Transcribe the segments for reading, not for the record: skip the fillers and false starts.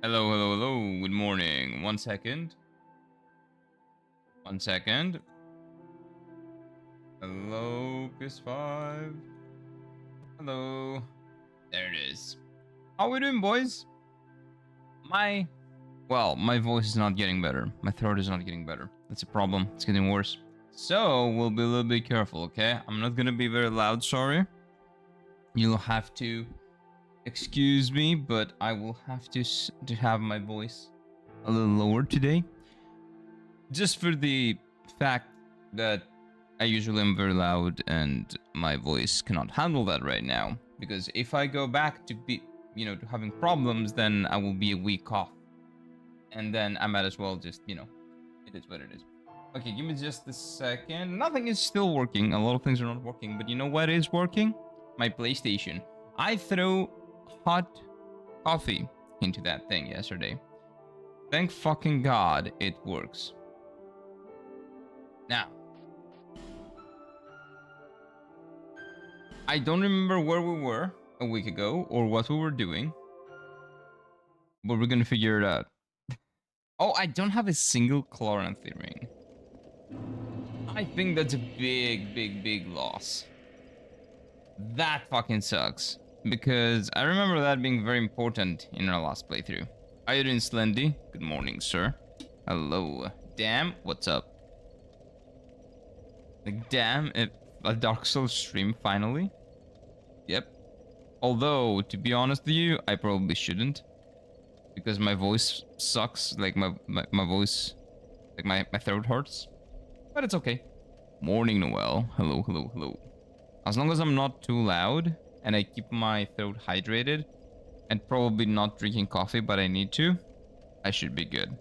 Hello, hello, hello. Good morning. 1 second. 1 second. Hello, PS5. Hello. There it is. How we doing, boys? My voice is not getting better. My throat is not getting better. That's a problem. It's getting worse. So, we'll be a little bit careful, okay? I'm not gonna be very loud, sorry. You'll have to excuse me, but I will have to have my voice a little lower today. Just for the fact that I usually am very loud and my voice cannot handle that right now. Because if I go back to to having problems, then I will be a week off. And then I might as well just, it is what it is. Okay, give me just a second. Nothing is still working. A lot of things are not working. But you know what is working? My PlayStation. I threw hot coffee into that thing yesterday. Thank fucking God it works. Now, I don't remember where we were a week ago or what we were doing, but we're gonna figure it out. Oh, I don't have a single Chloranthy ring. I think that's a big, big, big loss. That fucking sucks. Because I remember that being very important in our last playthrough. How you doing, Slendy? Good morning, sir. Hello. Damn, what's up? Like, damn, a Dark Souls stream finally? Yep. Although, to be honest with you, I probably shouldn't. Because my voice sucks. Like, my voice... Like, my throat hurts. But it's okay. Morning, Noel. Hello, hello, hello. As long as I'm not too loud, and I keep my throat hydrated, and probably not drinking coffee, but I need to, I should be good.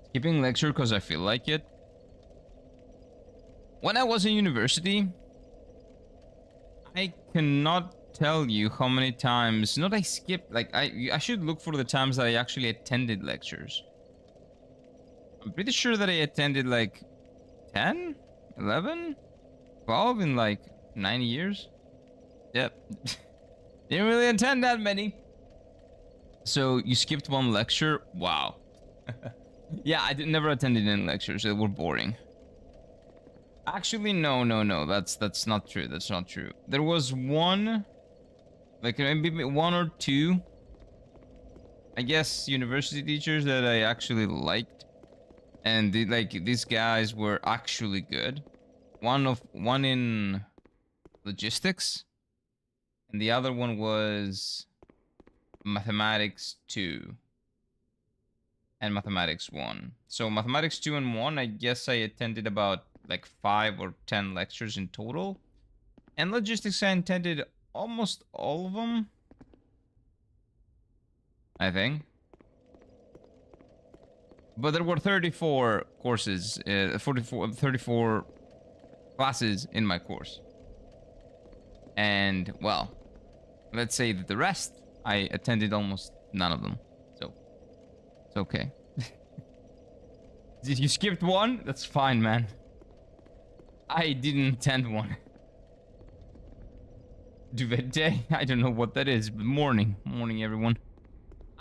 Skipping lecture because I feel like it. When I was in university, I cannot tell you how many times, not I skipped, like I should look for the times that I actually attended lectures. I'm pretty sure that I attended like 10, 11, 12 in like 9 years. Yep. Didn't really attend that many. So you skipped one lecture? Wow. Yeah, I never attended any lectures. They were boring. Actually, no. That's not true. That's not true. There was one, like maybe one or two, I guess, university teachers that I actually liked, and these guys were actually good. One in logistics, and the other one was mathematics 2 and mathematics 1. So mathematics 2 and 1, I guess I attended about like 5 or 10 lectures in total. And logistics, I attended almost all of them, I think. But there were 34 courses, 34 classes in my course. And, well, let's say that the rest, I attended almost none of them. So, it's okay. Did you skip one? That's fine, man. I didn't attend one. Duvet day? I don't know what that is, but morning. Morning, everyone.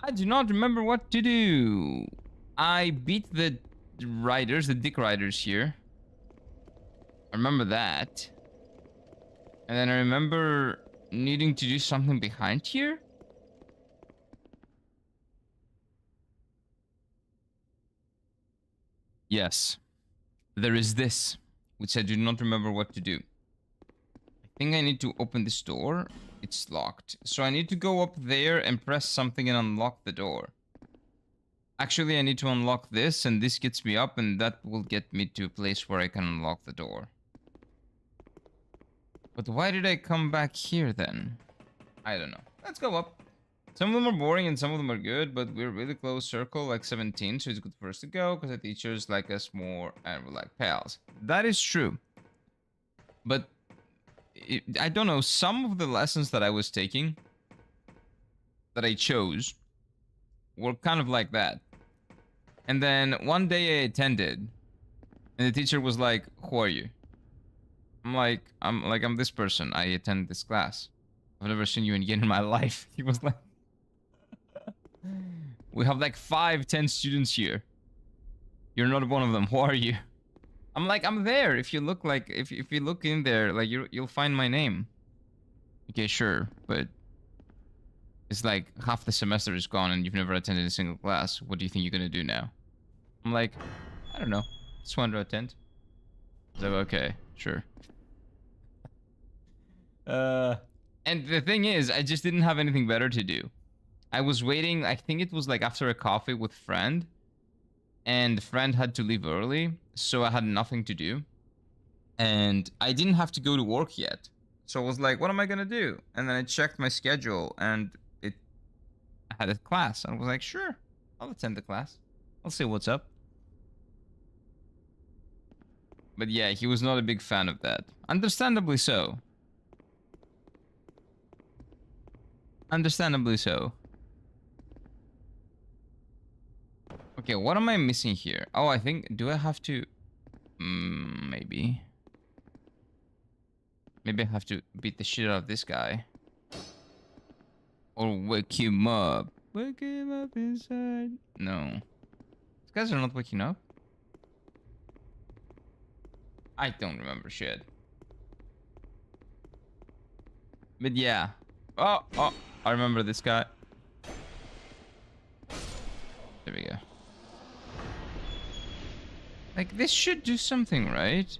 I do not remember what to do. I beat the riders, the dick riders here. I remember that. And then I remember needing to do something behind here. Yes. There is this, which I do not remember what to do. I think I need to open this door. It's locked. So I need to go up there and press something and unlock the door. Actually, I need to unlock this, and this gets me up, and that will get me to a place where I can unlock the door. But why did I come back here then? I don't know. Let's go up. Some of them are boring and some of them are good, but we're really close circle, like 17, so it's good for us to go, because the teachers like us more and we're like pals. That is true. But, I don't know, some of the lessons that I was taking, that I chose, were kind of like that. And then one day I attended, and the teacher was like, "Who are you?" I'm this person. I attend this class. I've never seen you again in my life. He was like, We have like 5, 10 students here. You're not one of them. Who are you? I'm like, I'm there. If you look like, if you look in there, like you'll find my name. Okay, sure, but it's like half the semester is gone and you've never attended a single class. What do you think you're gonna do now? I'm like, I don't know. Just want to attend. So okay, sure. And the thing is, I just didn't have anything better to do. I was waiting. I think it was like after a coffee with friend, and friend had to leave early, so I had nothing to do, and I didn't have to go to work yet. So I was like, what am I gonna do? And then I checked my schedule, and I had a class. And I was like, sure, I'll attend the class. I'll see what's up. But yeah, he was not a big fan of that. Understandably so. Understandably so. Okay, what am I missing here? Oh, I think... Do I have to... maybe. Maybe I have to beat the shit out of this guy. Or wake him up. Wake him up inside. No. These guys are not waking up. I don't remember shit. But yeah. Oh, I remember this guy. There we go. Like, this should do something, right? This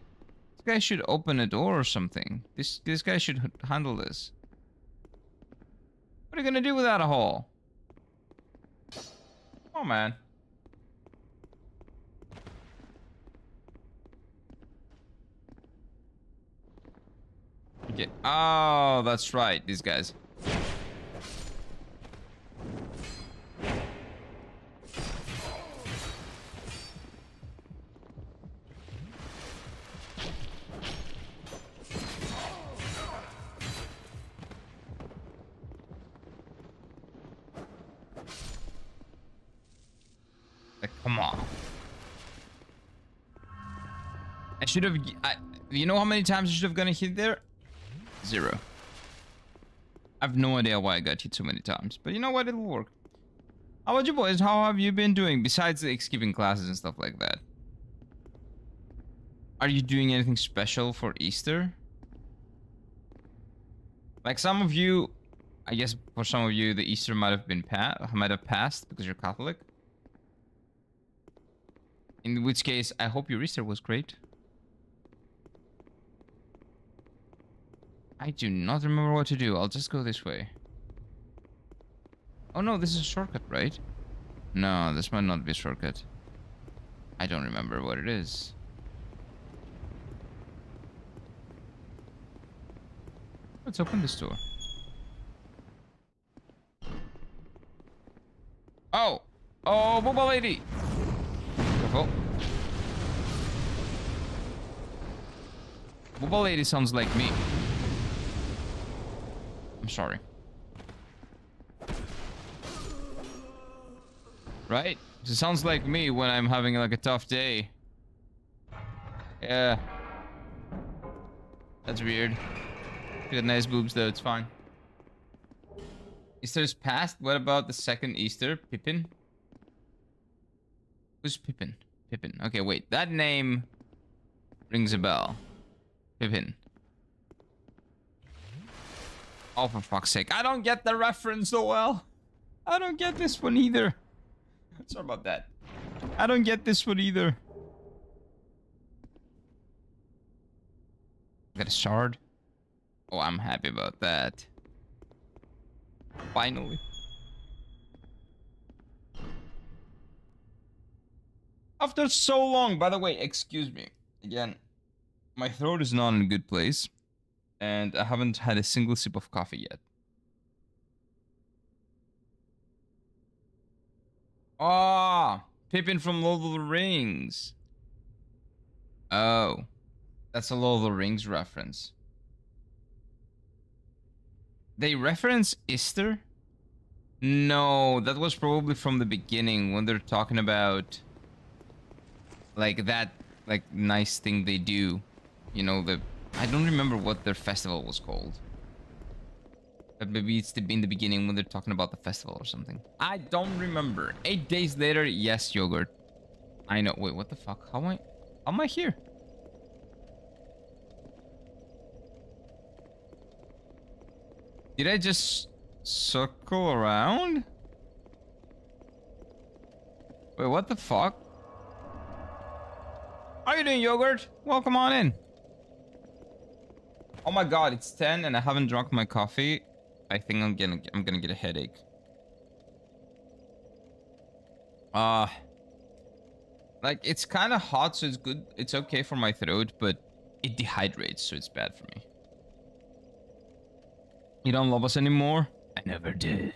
guy should open a door or something. This guy should handle this. What are you gonna do without a hole? Oh, man. Okay. Oh, that's right. These guys. Like, come on. I should have... you know how many times I should have gone hit there? 0. I have no idea why I got hit so many times. But you know what? It'll work. How about you boys? How have you been doing? Besides like skipping classes and stuff like that. Are you doing anything special for Easter? Like some of you... I guess for some of you, the Easter might have passed because you're Catholic. In which case, I hope your Easter was great. I do not remember what to do. I'll just go this way. Oh no, this is a shortcut, right? No, this might not be a shortcut. I don't remember what it is. Let's open this door. Oh! Oh, Booba Lady! Careful. Booba Lady sounds like me. I'm sorry. Right? It sounds like me when I'm having like a tough day. Yeah. That's weird. You got nice boobs though, it's fine. Easter's past? What about the second Easter? Pippin? Who's Pippin? Pippin. Okay, wait. That name rings a bell. Pippin. Oh, for fuck's sake. I don't get the reference so well. I don't get this one either. Sorry about that. I don't get this one either. Got a shard. Oh, I'm happy about that. Finally. After so long, by the way, excuse me. Again, my throat is not in a good place. And I haven't had a single sip of coffee yet. Ah, Pippin from Lord of the Rings. Oh, that's a Lord of the Rings reference. They reference Easter? No, that was probably from the beginning when they're talking about like that like nice thing they do. You know, I don't remember what their festival was called. But maybe it's in the beginning when they're talking about the festival or something. I don't remember. 8 days later, yes, yogurt. I know. Wait, what the fuck? How am I here? Did I just circle around? Wait, what the fuck? How you doing, yogurt? Welcome on in. Oh my god, it's 10 and I haven't drunk my coffee. I think I'm gonna get a headache. Like it's kind of hot, so it's good. It's okay for my throat, but it dehydrates, so it's bad for me. You don't love us anymore? I never did.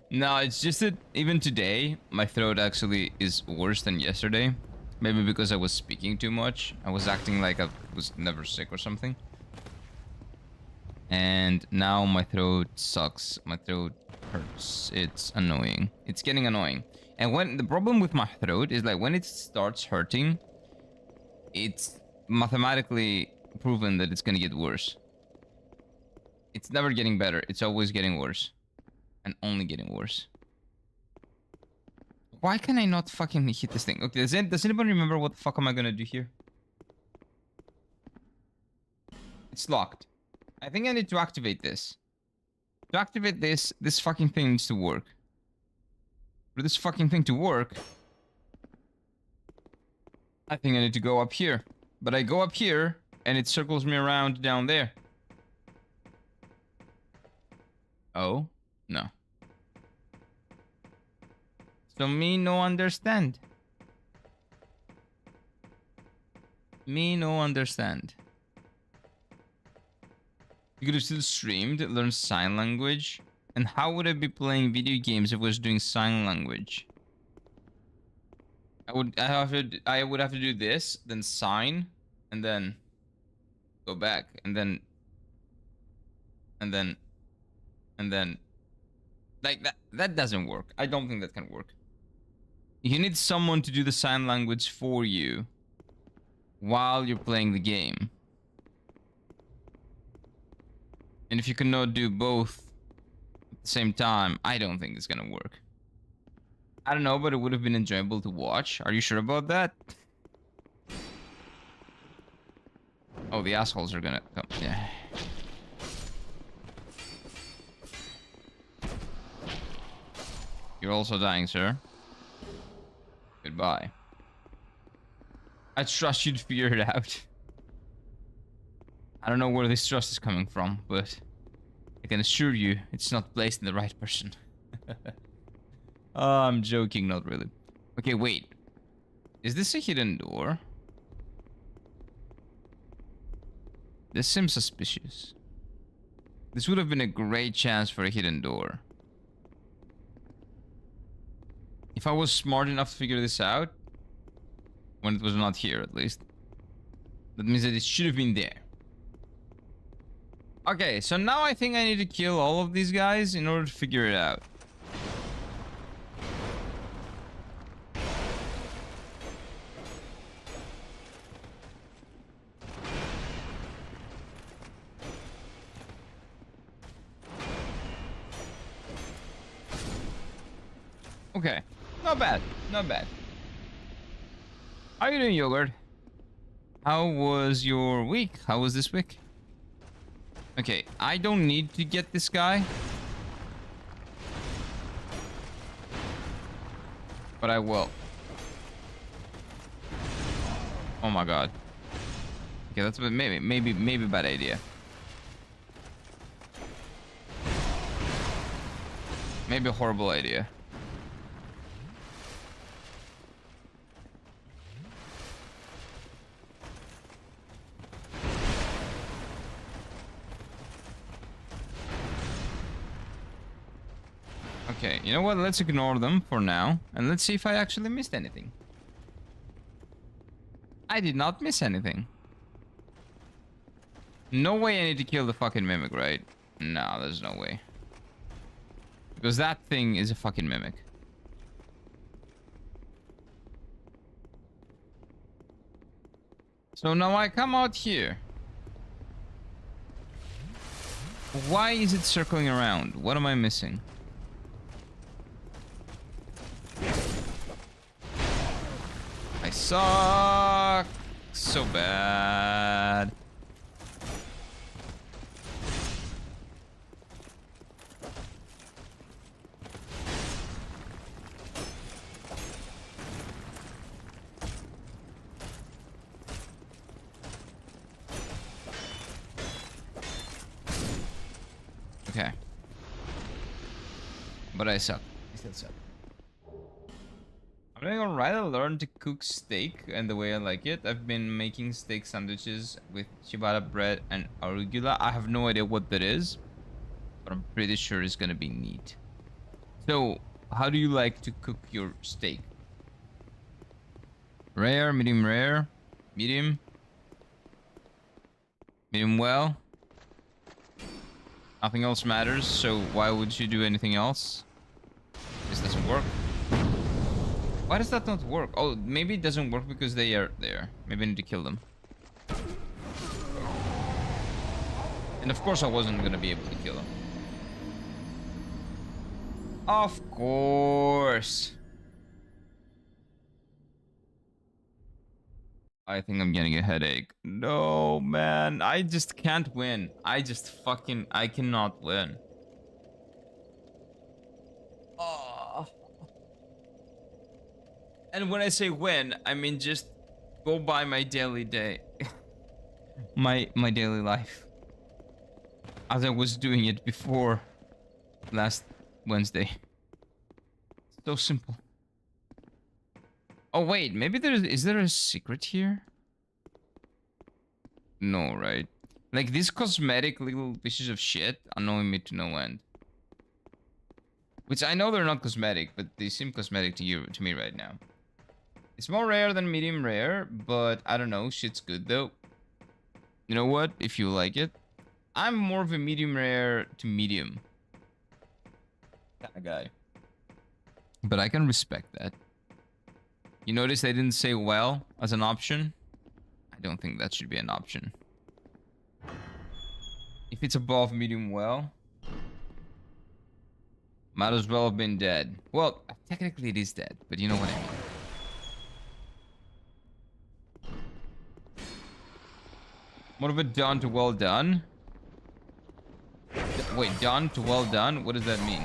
No, it's just that even today, my throat actually is worse than yesterday. Maybe because I was speaking too much. I was acting like I was never sick or something. And now my throat sucks. My throat hurts. It's annoying. It's getting annoying. And when the problem with my throat is like when it starts hurting, it's mathematically proven that it's gonna get worse. It's never getting better. It's always getting worse. And only getting worse. Why can I not fucking hit this thing? Okay, does anybody remember what the fuck am I gonna do here? It's locked. I think I need to activate this. To activate this fucking thing needs to work. For this fucking thing to work, I think I need to go up here. But I go up here, and it circles me around down there. Oh? No. So me no understand. Me no understand. You could have still streamed, learned sign language. And how would I be playing video games if I was doing sign language? I would have to do this, then sign, and then go back, and then like that doesn't work. I don't think that can work. You need someone to do the sign language for you while you're playing the game. And if you cannot do both at the same time, I don't think it's gonna work. I don't know, but it would have been enjoyable to watch. Are you sure about that? Oh, the assholes are gonna come. Yeah. You're also dying, sir. Goodbye. I trust you to figure it out. I don't know where this trust is coming from, but I can assure you it's not placed in the right person. I'm joking, not really. Okay, wait. Is this a hidden door? This seems suspicious. This would have been a great chance for a hidden door. If I was smart enough to figure this out, when it was not here at least, that means that it should have been there. Okay, so now I think I need to kill all of these guys in order to figure it out. Okay, not bad, not bad. How are you doing, Yogurt? How was your week? How was this week? Okay, I don't need to get this guy. But I will. Oh my god. Okay, that's maybe a bad idea. Maybe a horrible idea. Okay, you know what? Let's ignore them for now. And let's see if I actually missed anything. I did not miss anything. No way I need to kill the fucking mimic, right? No, there's no way. Because that thing is a fucking mimic. So now I come out here. Why is it circling around? What am I missing? I suck so bad. Okay. But I suck. I still suck. I'm doing alright. I learned to cook steak and the way I like it. I've been making steak sandwiches with ciabatta bread and arugula. I have no idea what that is, but I'm pretty sure it's gonna be neat. So, how do you like to cook your steak? Rare, medium rare, medium, medium well. Nothing else matters, so why would you do anything else? This doesn't work. Why does that not work? Oh, maybe it doesn't work because they are there. Maybe I need to kill them. And of course I wasn't gonna be able to kill them. Of course. I think I'm getting a headache. No, man. I just can't win. I cannot win. Oh. And when I say win, I mean just go by my daily day. my daily life. As I was doing it before last Wednesday. So simple. Oh wait, maybe is there a secret here? No, right? Like these cosmetic little pieces of shit annoying me to no end. Which I know they're not cosmetic, but they seem cosmetic to me right now. It's more rare than medium rare, but I don't know, shit's good though. You know what? If you like it. I'm more of a medium rare to medium kind of guy. But I can respect that. You notice they didn't say well as an option? I don't think that should be an option. If it's above medium well, might as well have been dead. Well, technically it is dead, but you know what I mean. More of a done to well done? Wait, done to well done? What does that mean?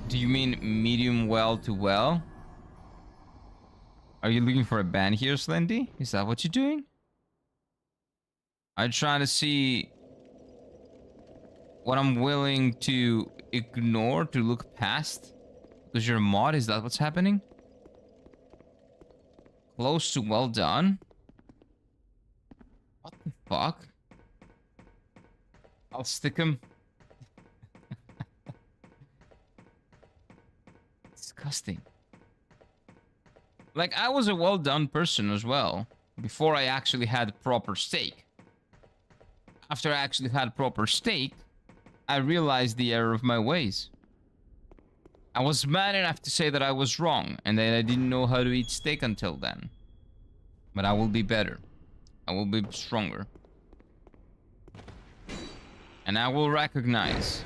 Do you mean medium well to well? Are you looking for a ban here, Slendy? Is that what you're doing? I'm trying to see what I'm willing to ignore, to look past. Because you're a mod, is that what's happening? Close to well done? What the fuck? I'll stick him. Disgusting. Like, I was a well done person as well. Before I actually had proper steak. After I actually had proper steak, I realized the error of my ways. I was mad enough to say that I was wrong, and that I didn't know how to eat steak until then. But I will be better. I will be stronger. And I will recognize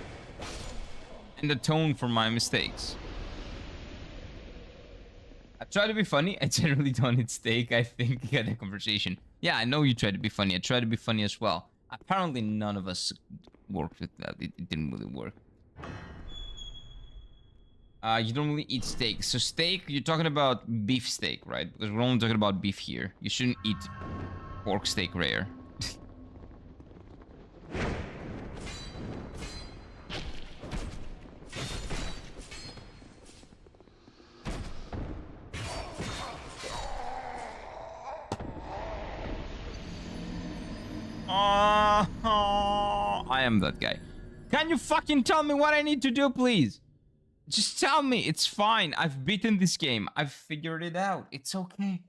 and atone for my mistakes. I try to be funny. I generally don't eat steak. I think we had a conversation. Yeah, I know you try to be funny. I try to be funny as well. Apparently none of us worked with that. It didn't really work. You don't really eat steak. So steak, you're talking about beef steak, right? Because we're only talking about beef here. You shouldn't eat pork steak rare. I am that guy. Can you fucking tell me what I need to do, please? Just tell me. It's fine. I've beaten this game. I've figured it out. It's okay.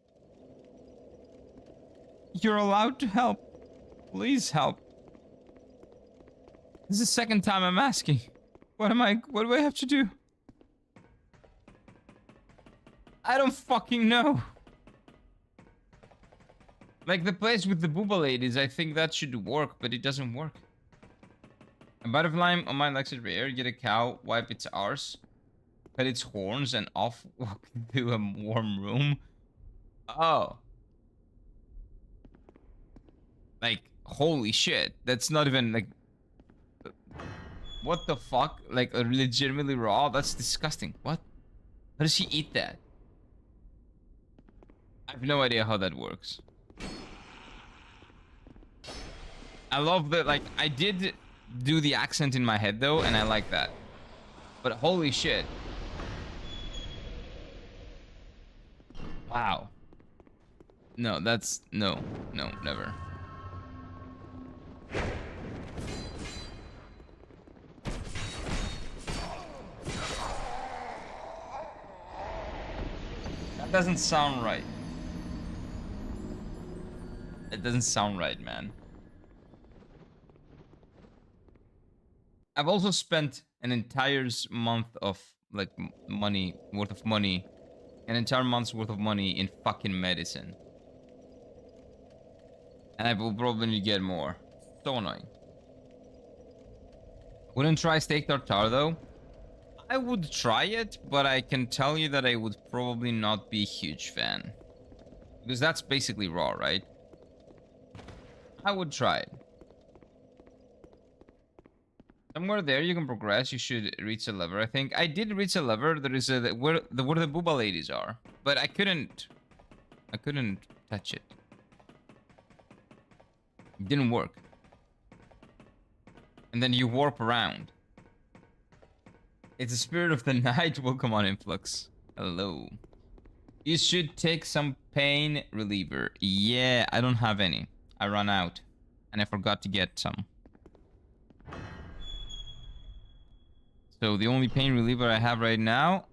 You're allowed to help. Please help. This is the second time I'm asking. What do I have to do? I don't fucking know. Like the place with the booba ladies, I think that should work, but it doesn't work. A butterfly on my Lexus rare, get a cow, wipe its arse, cut its horns, and off walk into a warm room. Oh. Like, holy shit. That's not even like... What the fuck? Like, legitimately raw? That's disgusting. What? How does she eat that? I have no idea how that works. I love that, like, I did do the accent in my head, though, and I like that. But holy shit. Wow. No, that's... No, never. That doesn't sound right. It doesn't sound right, man. I've also spent an entire month of, like, money, worth of money. An entire month's worth of money in fucking medicine. And I will probably get more. So annoying. Wouldn't try steak tartare, though. I would try it, but I can tell you that I would probably not be a huge fan. Because that's basically raw, right? I would try it. Somewhere there you can progress. You should reach a lever, I think. I did reach a lever. There is a... where the booba ladies are. But I couldn't touch it. It didn't work. And then you warp around. It's the spirit of the night. Welcome on Influx. Hello. You should take some pain reliever. Yeah, I don't have any. I ran out. And I forgot to get some. So the only pain reliever I have right now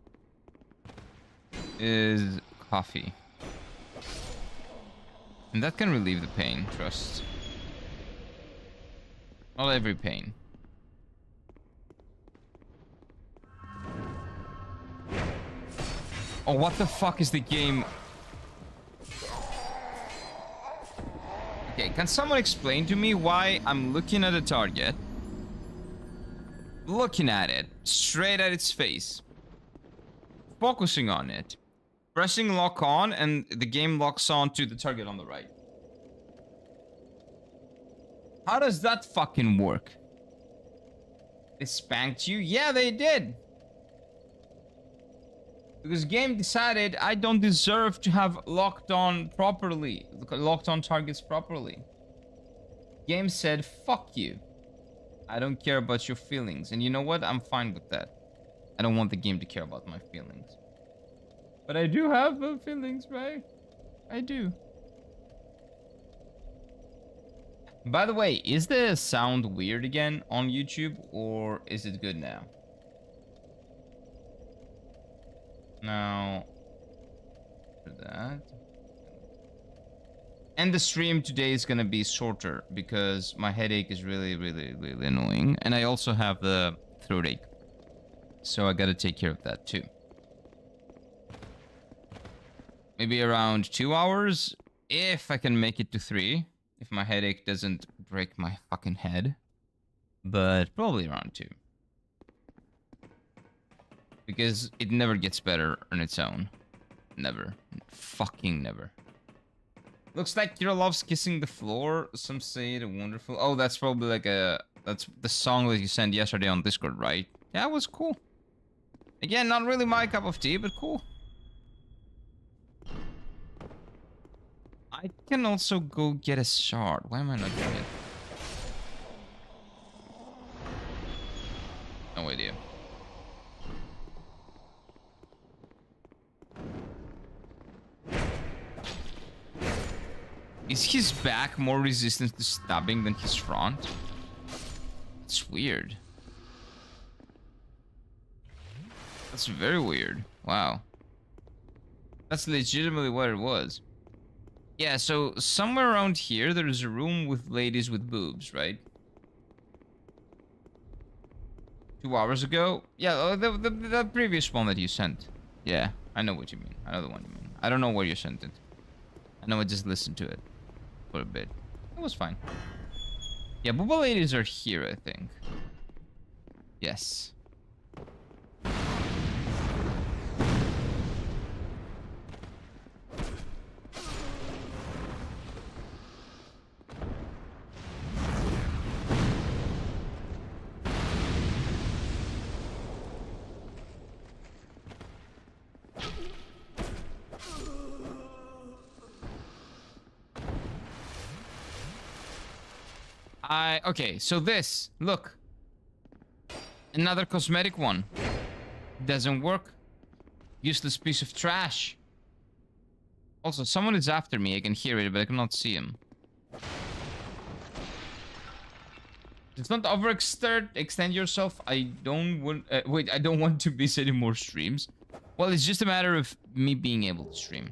is coffee. And that can relieve the pain, trust. Not every pain. Oh, what the fuck is the game? Okay, can someone explain to me why I'm looking at a target, looking at it, straight at its face, focusing on it, pressing lock on, and the game locks on to the target on the right? How does that fucking work? They spanked you? Yeah, they did. Because game decided I don't deserve to have locked on properly, locked on targets properly. Game said, fuck you. I don't care about your feelings. And you know what? I'm fine with that. I don't want the game to care about my feelings. But I do have feelings, right? I do. By the way, is the sound weird again on YouTube, or is it good now? Now, for that. And the stream today is gonna be shorter because my headache is really annoying. And I also have the throat ache. So I gotta take care of that too. Maybe around 2 hours, if I can make it to 3. If my headache doesn't break my fucking head. But probably around 2. Because it never gets better on its own. Never. Fucking never. Looks like Kira loves kissing the floor. Some say it wonderful. Oh, that's probably like a... That's the song that you sent yesterday on Discord, right? Yeah, it was cool. Again, not really my cup of tea, but cool. I can also go get a shard. Why am I not doing it? No idea. Is his back more resistant to stabbing than his front? It's weird. That's very weird. Wow. That's legitimately what it was. Yeah, so somewhere around here, there's a room with ladies with boobs, right? 2 hours ago? Yeah, the previous one that you sent. Yeah, I know what you mean. I know the one you mean. I don't know where you sent it. I know I just listened to it. for a bit. It was fine. Yeah, Booba ladies are here, I think. Yes. Okay, so this, look. Another cosmetic one. Doesn't work. Useless piece of trash. Also, someone is after me. I can hear it, but I cannot see him. It's not extend yourself. I don't want... wait, I don't want to be setting more streams. Well, it's just a matter of me being able to stream.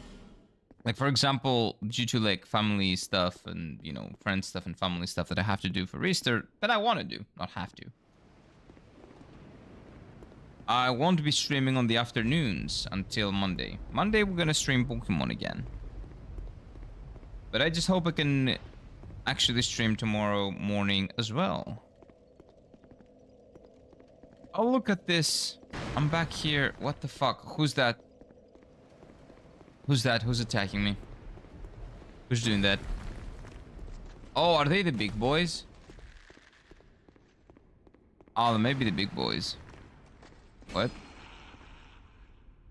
Like, for example, due to, like, family stuff and, you know, friend stuff and family stuff that I have to do for Easter, that I want to do, not have to. I won't be streaming on the afternoons until Monday. Monday, we're gonna stream Pokemon again. But I just hope I can actually stream tomorrow morning as well. Oh, look at this. I'm back here. What the fuck? Who's that? Who's that? Who's attacking me? Who's doing that? Oh, are they the big boys? Oh, maybe the big boys. What?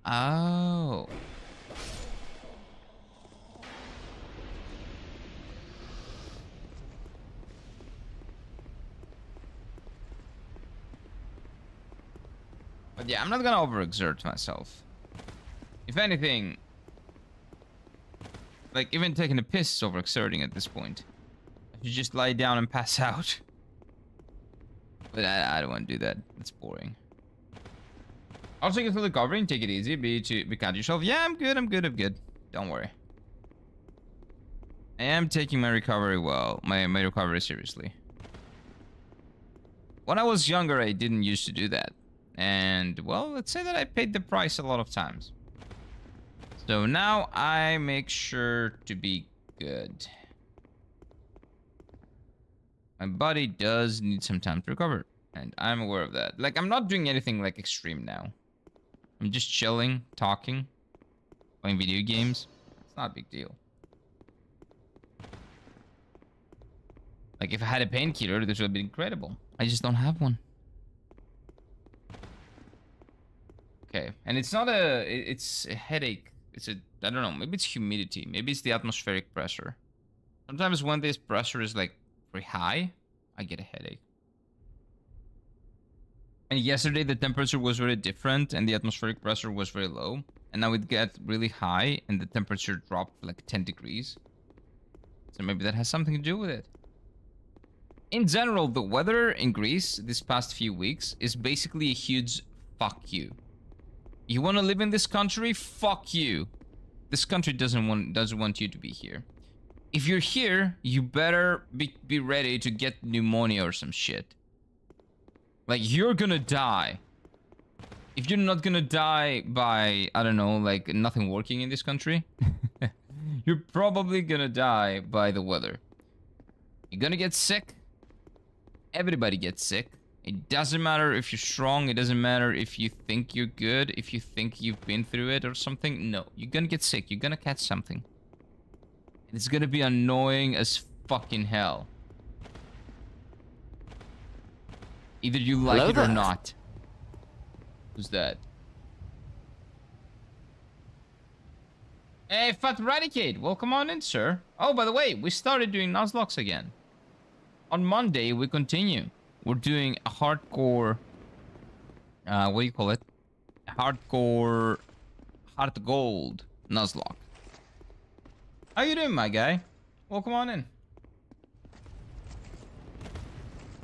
Oh. But yeah, I'm not gonna overexert myself. If anything... Like, even taking a piss is overexerting at this point. I should just lie down and pass out. But I don't want to do that. It's boring. Also, get through the recovery and take it easy. Be kind to yourself. Yeah, I'm good. Don't worry. I am taking my recovery well. My recovery seriously. When I was younger, I didn't used to do that. And, well, let's say that I paid the price a lot of times. So now I make sure to be good. My body does need some time to recover. And I'm aware of that. Like, I'm not doing anything, like, extreme now. I'm just chilling, talking, playing video games. It's not a big deal. Like, if I had a painkiller, this would have been incredible. I just don't have one. Okay. And it's not a... It's a headache. It's a... I don't know. Maybe it's humidity. Maybe it's the atmospheric pressure. Sometimes when this pressure is, like, very high, I get a headache. And yesterday the temperature was very different and the atmospheric pressure was very low. And now it got really high and the temperature dropped like 10 degrees. So maybe that has something to do with it. In general, the weather in Greece this past few weeks is basically a huge fuck you. You want to live in this country? Fuck you. This country doesn't want you to be here. If you're here, you better be ready to get pneumonia or some shit. Like, you're gonna die. If you're not gonna die by, I don't know, like, nothing working in this country, you're probably gonna die by the weather. You're gonna get sick. Everybody gets sick. It doesn't matter if you're strong. It doesn't matter if you think you're good, if you think you've been through it or something. No, you're gonna get sick. You're gonna catch something. It's gonna be annoying as fucking hell. Either you like it or not. Who's that? Hey, Fat Radicate, welcome on in, sir. Oh, by the way, we started doing Nuzlocke again. On Monday, we continue. We're doing a hardcore... what do you call it? A hardcore... Heart Gold Nuzlocke. How you doing, my guy? Welcome on in.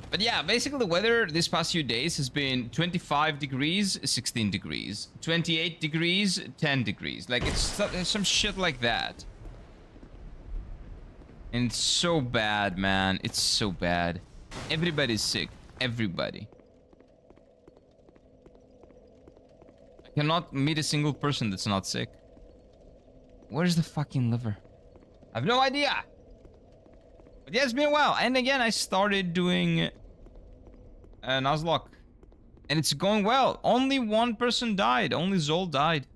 But yeah, basically the weather this past few days has been 25 degrees, 16 degrees. 28 degrees, 10 degrees. Like, it's some shit like that. And it's so bad, man. It's so bad. Everybody's sick. Everybody. I cannot meet a single person that's not sick. Where's the fucking liver? I have no idea. But yeah, it's been a while. And again, I started doing Nuzlocke. And it's going well. Only one person died. Only Zol died.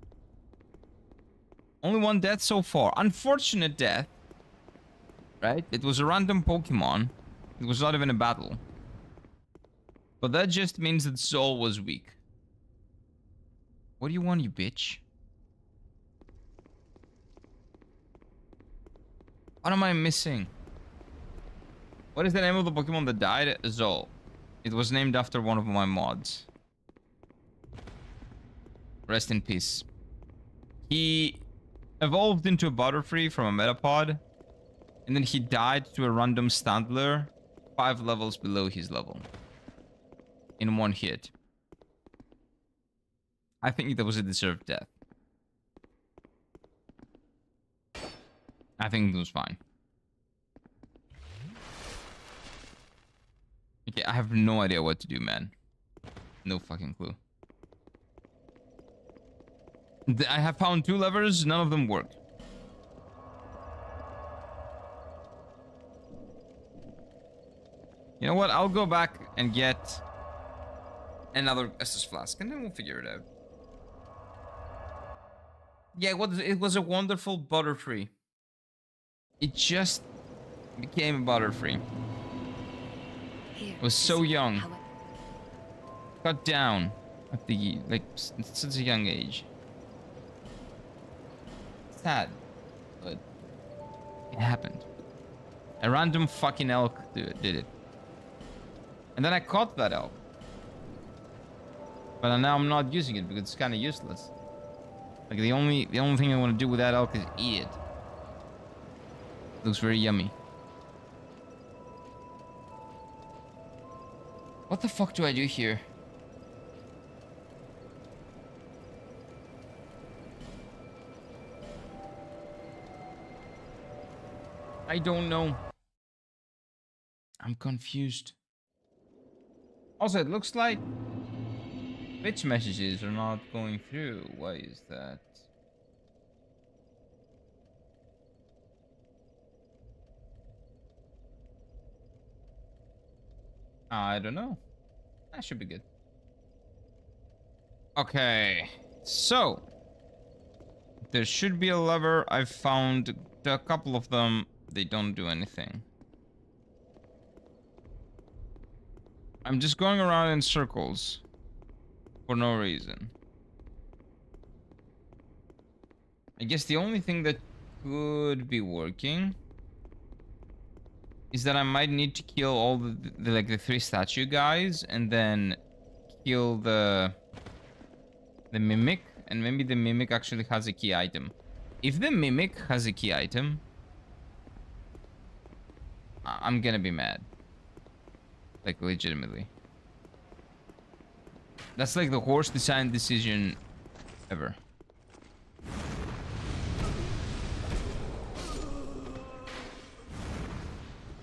Only one death so far. Unfortunate death. Right? It was a random Pokemon. It was not even a battle. But that just means that Zol was weak. What do you want, you bitch? What am I missing? What is the name of the Pokemon that died? Zol. It was named after one of my mods. Rest in peace. He evolved into a Butterfree from a Metapod. And then he died to a random Standler 5 levels below his level. In one hit. I think that was a deserved death. I think it was fine. Okay, I have no idea what to do, man. No fucking clue. I have found 2 levers, none of them work. You know what? I'll go back and get another Estus Flask, and then we'll figure it out. Yeah, it was a wonderful Butterfree. It just became a Butterfree. It was so young. Cut down at the, like, such a young age. Sad, but it happened. A random fucking elk did it. And then I caught that elk. But now I'm not using it because it's kind of useless. Like the only thing I want to do with that elk is eat it. Looks very yummy. What the fuck do I do here? I don't know. I'm confused. Also, it looks like Twitch messages are not going through. Why is that? I don't know. That should be good. Okay, so there should be a lever. I've found a couple of them. They don't do anything. I'm just going around in circles for no reason. I guess the only thing that could be working is that I might need to kill all the 3 statue guys and then kill the Mimic, and maybe the Mimic actually has a key item. If the Mimic has a key item, I'm gonna be mad. Like, legitimately. That's like the worst design decision ever.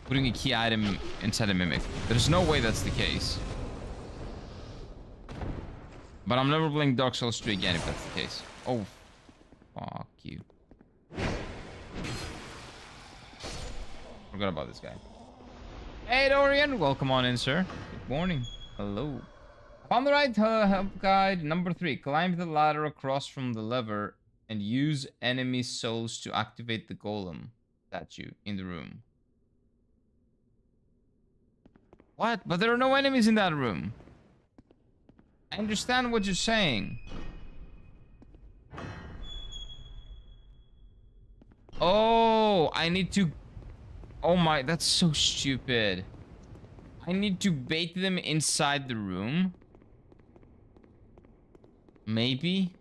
Putting a key item inside a Mimic. There's no way that's the case. But I'm never playing Dark Souls 3 again if that's the case. Oh, fuck you. Forgot about this guy. Hey Dorian, welcome on in, sir. Good morning. Hello. Found the right help guide. Number 3. Climb the ladder across from the lever and use enemy souls to activate the golem statue in the room. What? But there are no enemies in that room. I understand what you're saying. Oh, I need to... Oh my, that's so stupid. I need to bait them inside the room. Maybe.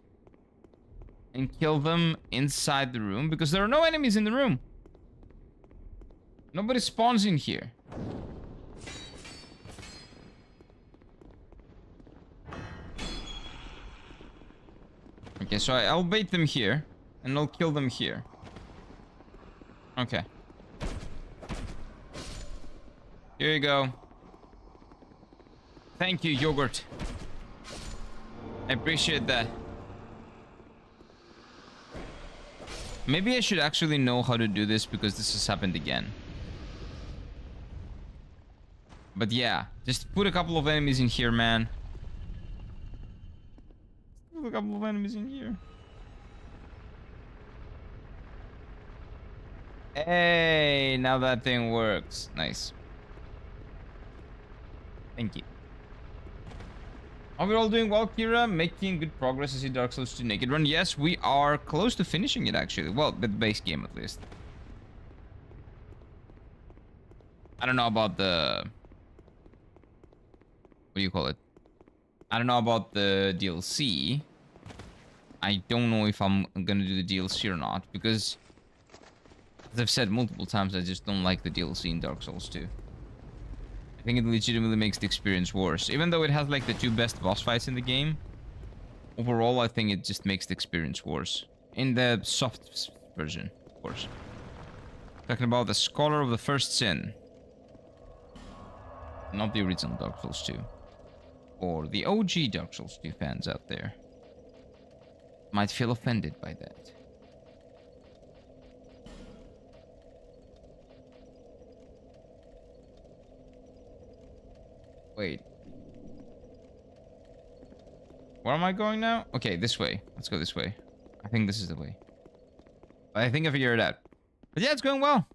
And kill them inside the room because there are no enemies in the room. Nobody spawns in here. Okay, so I'll bait them here, and I'll kill them here. Okay. Here you go. Thank you, yogurt. I appreciate that. Maybe I should actually know how to do this because this has happened again. But yeah, just put a couple of enemies in here, man. Put a couple of enemies in here. Hey, now that thing works. Nice. Thank you. Are we all doing well, Kira? Making good progress as in Dark Souls 2 Naked Run? Yes, we are close to finishing it, actually. Well, the base game, at least. I don't know about the... What do you call it? I don't know about the DLC. I don't know if I'm gonna do the DLC or not, because... As I've said multiple times, I just don't like the DLC in Dark Souls 2. I think it legitimately makes the experience worse. Even though it has like the 2 best boss fights in the game, overall I think it just makes the experience worse. In the soft version, of course. Talking about the Scholar of the First Sin. Not the original Dark Souls 2. Or the OG Dark Souls 2 fans out there might feel offended by that. Wait. Where am I going now? Okay, this way. Let's go this way. I think this is the way. I think I figured it out. But yeah, it's going well.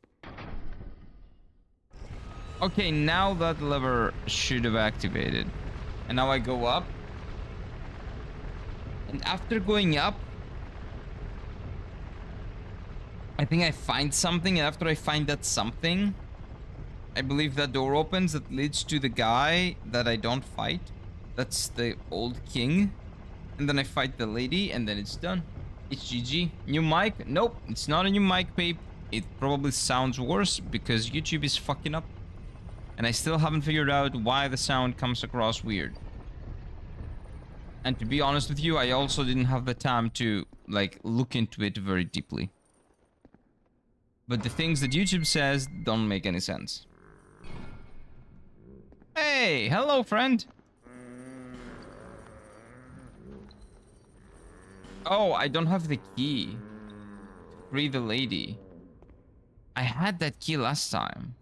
Okay, now that lever should have activated. And now I go up. And after going up, I think I find something. And after I find that something, I believe that door opens that leads to the guy that I don't fight. That's the old king. And then I fight the lady and then it's done. It's GG. New mic? Nope, it's not a new mic, babe. It probably sounds worse because YouTube is fucking up. And I still haven't figured out why the sound comes across weird. And to be honest with you, I also didn't have the time to, like, look into it very deeply. But the things that YouTube says don't make any sense. Hey, hello, friend. Oh, I don't have the key. Free the lady. I had that key last time.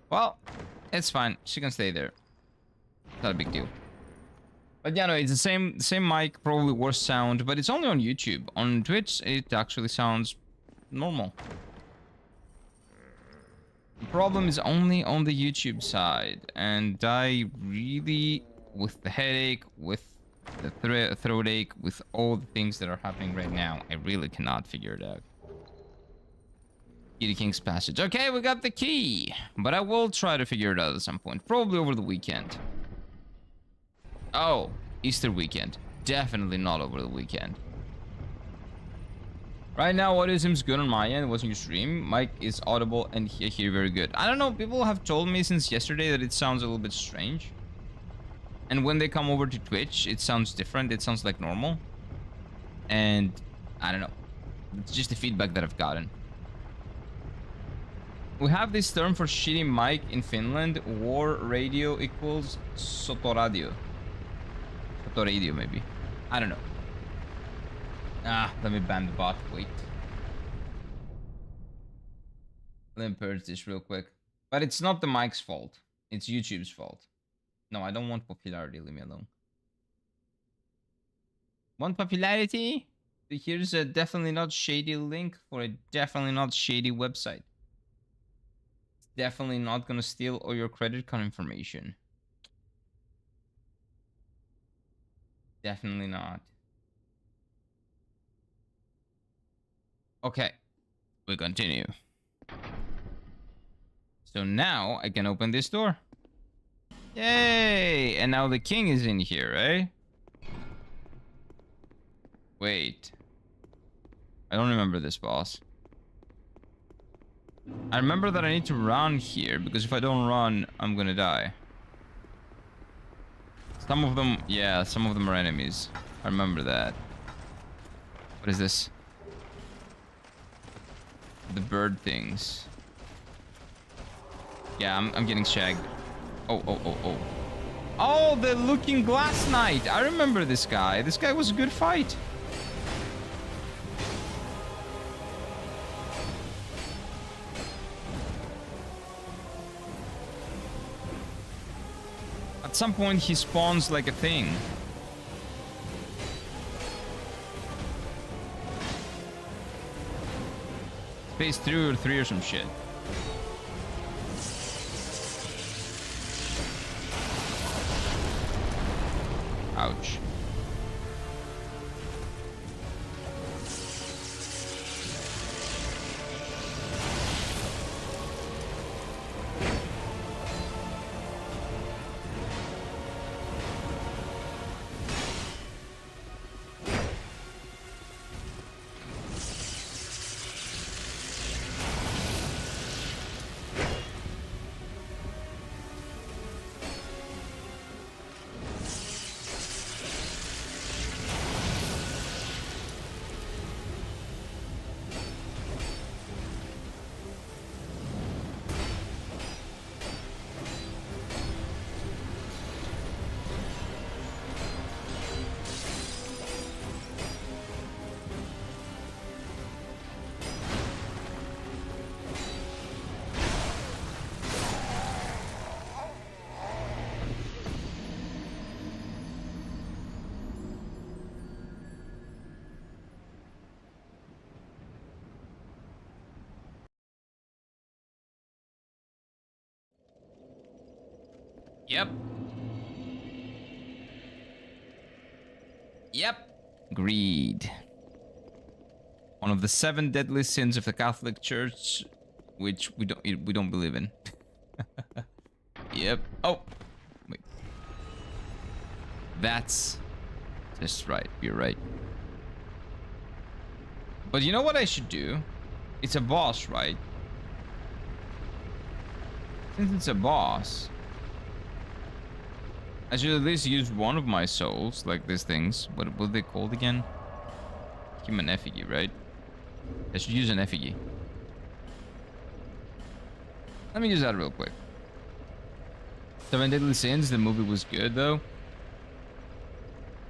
Well, it's fine. She can stay there. Not a big deal. But yeah, no, it's the same mic, probably worse sound, but it's only on YouTube. On Twitch, it actually sounds normal. The problem is only on the YouTube side, and I really, with the headache, with the throat ache, with all the things that are happening right now, I really cannot figure it out. Key to King's Passage. Okay, we got the key, but I will try to figure it out at some point, probably over the weekend. Oh, Easter weekend. Definitely not over the weekend. Right now, audio seems good on my end. Watching your stream, mic is audible and hear very good. I don't know, people have told me since yesterday that it sounds a little bit strange. And when they come over to Twitch, it sounds different. It sounds like normal. And I don't know. It's just the feedback that I've gotten. We have this term for shitty mic in Finland. War radio equals sotoradio. Sotoradio, maybe. I don't know. Let me ban the bot. Wait. Let me purge this real quick. But it's not the mic's fault. It's YouTube's fault. No, I don't want popularity. Leave me alone. Want popularity? Here's a definitely not shady link for a definitely not shady website. It's definitely not gonna steal all your credit card information. Definitely not. Okay, we continue. So now I can open this door. Yay! And now the king is in here, eh? Wait. I don't remember this boss. I remember that I need to run here, because if I don't run, I'm gonna die. Some of them, yeah, some of them are enemies. I remember that. What is this? The bird things. Yeah, I'm getting shagged. Oh. Oh, the Looking Glass Knight. I remember this guy. This guy was a good fight. At some point, he spawns like a thing. Phase 2 or 3 or some shit. Ouch. Yep. Yep. Greed. One of the 7 deadly sins of the Catholic Church, which we don't believe in. Yep. Oh. Wait. That's just right. You're right. But you know what I should do? It's a boss, right? Since it's a boss, I should at least use one of my souls, like these things. What were they called again? Human effigy, right? I should use an effigy. Let me use that real quick. 7 Deadly Sins, the movie was good though.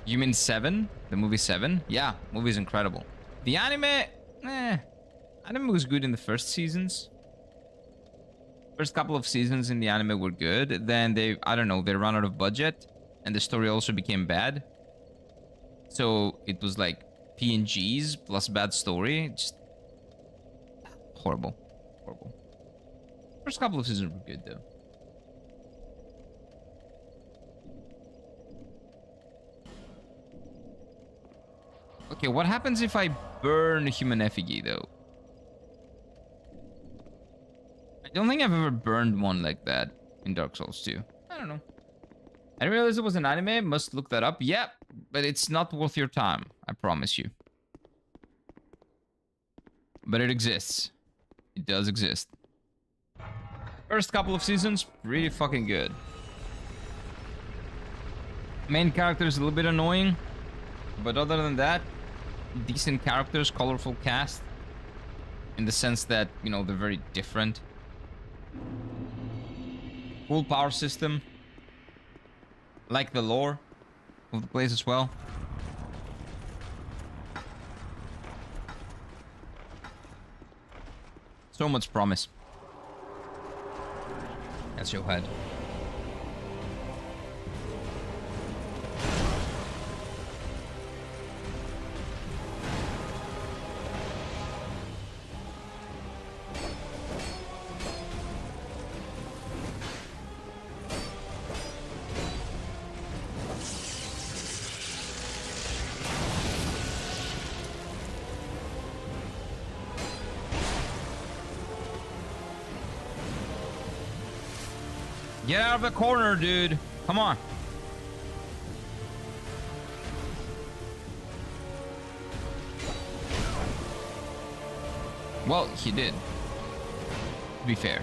You mean 7? The movie 7? Yeah, movie's incredible. The anime, anime was good in the first seasons. First couple of seasons in the anime were good. Then I don't know, they ran out of budget. And the story also became bad. So it was like PNGs plus bad story. Just horrible. Horrible. First couple of seasons were good though. Okay, what happens if I burn human effigy though? I don't think I've ever burned one like that in Dark Souls 2. I don't know. I didn't realize it was an anime. Must look that up. Yep, but it's not worth your time. I promise you. But it exists. It does exist. First couple of seasons, pretty fucking good. Main character is a little bit annoying. But other than that, decent characters, colorful cast. In the sense that, you know, they're very different. Cool power system. Like the lore of the place as well. So much promise. That's your head. Get out of the corner, dude. Come on. Well, he did. To be fair.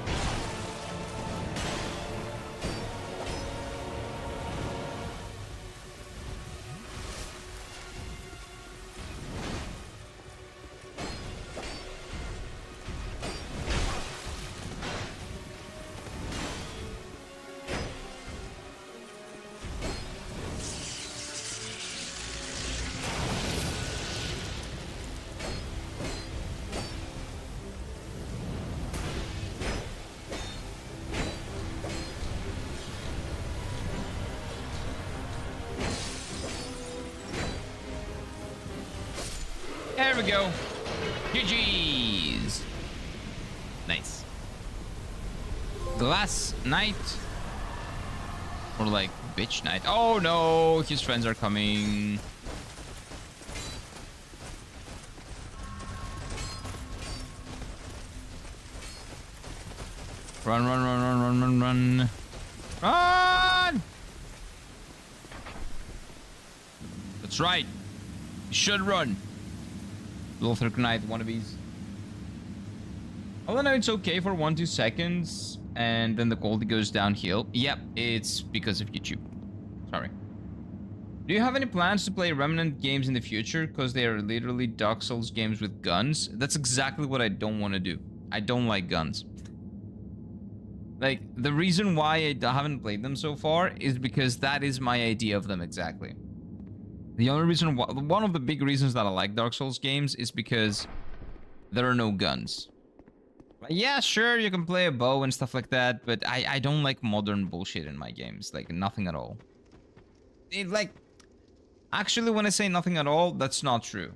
we go. GG's. Nice. Glass Knight. Or like bitch Knight. Oh no, his friends are coming. Run, run, run, run, run, run, run. Run! That's right. You should run. Lothar Knight wannabes. Although it's okay for 1-2 seconds, and then the quality goes downhill. Yep, it's because of YouTube. Sorry. Do you have any plans to play Remnant games in the future? Because they are literally Dark Souls games with guns. That's exactly what I don't want to do. I don't like guns. Like, the reason why I haven't played them so far is because that is my idea of them exactly. The only reason, one of the big reasons that I like Dark Souls games is because there are no guns. Like, yeah, sure, you can play a bow and stuff like that, but I don't like modern bullshit in my games. Like, nothing at all. Actually, when I say nothing at all, that's not true.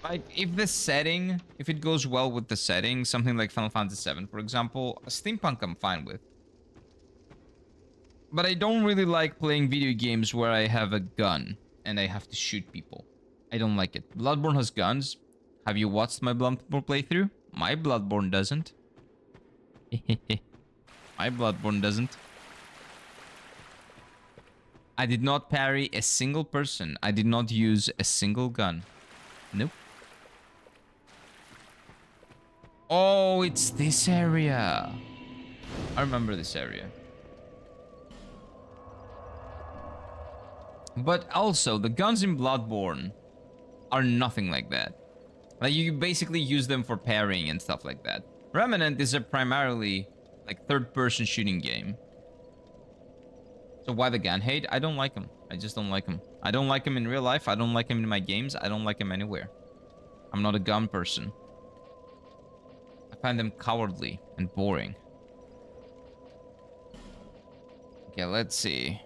Like, if it goes well with the setting, something like Final Fantasy VII, for example, steampunk I'm fine with. But I don't really like playing video games where I have a gun and I have to shoot people. I don't like it. Bloodborne has guns. Have you watched my Bloodborne playthrough? My Bloodborne doesn't. My Bloodborne doesn't. I did not parry a single person. I did not use a single gun. Nope. Oh, it's this area. I remember this area. But also, the guns in Bloodborne are nothing like that. Like, you basically use them for parrying and stuff like that. Remnant is a primarily, like, third-person shooting game. So why the gun hate? I don't like him. I just don't like him. I don't like him in real life. I don't like him in my games. I don't like him anywhere. I'm not a gun person. I find them cowardly and boring. Okay, let's see.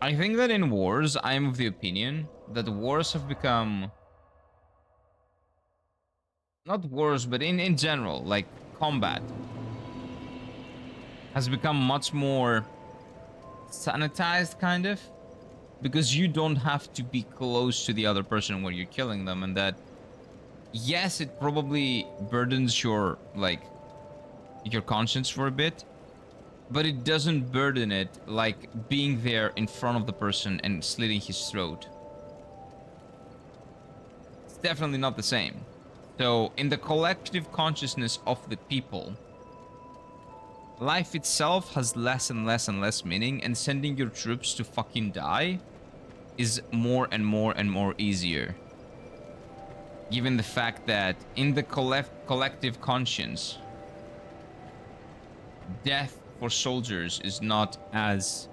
I think that in wars, I am of the opinion that wars have become... Not wars, but in general, like combat has become much more sanitized, kind of. Because you don't have to be close to the other person when you're killing them, and that... Yes, it probably burdens your, like, your conscience for a bit. But it doesn't burden it like being there in front of the person and slitting his throat. It's definitely not the same. So, in the collective consciousness of the people, life itself has less and less and less meaning, and sending your troops to fucking die is more and more and more easier. Given the fact that in the collective conscience, death for soldiers is not as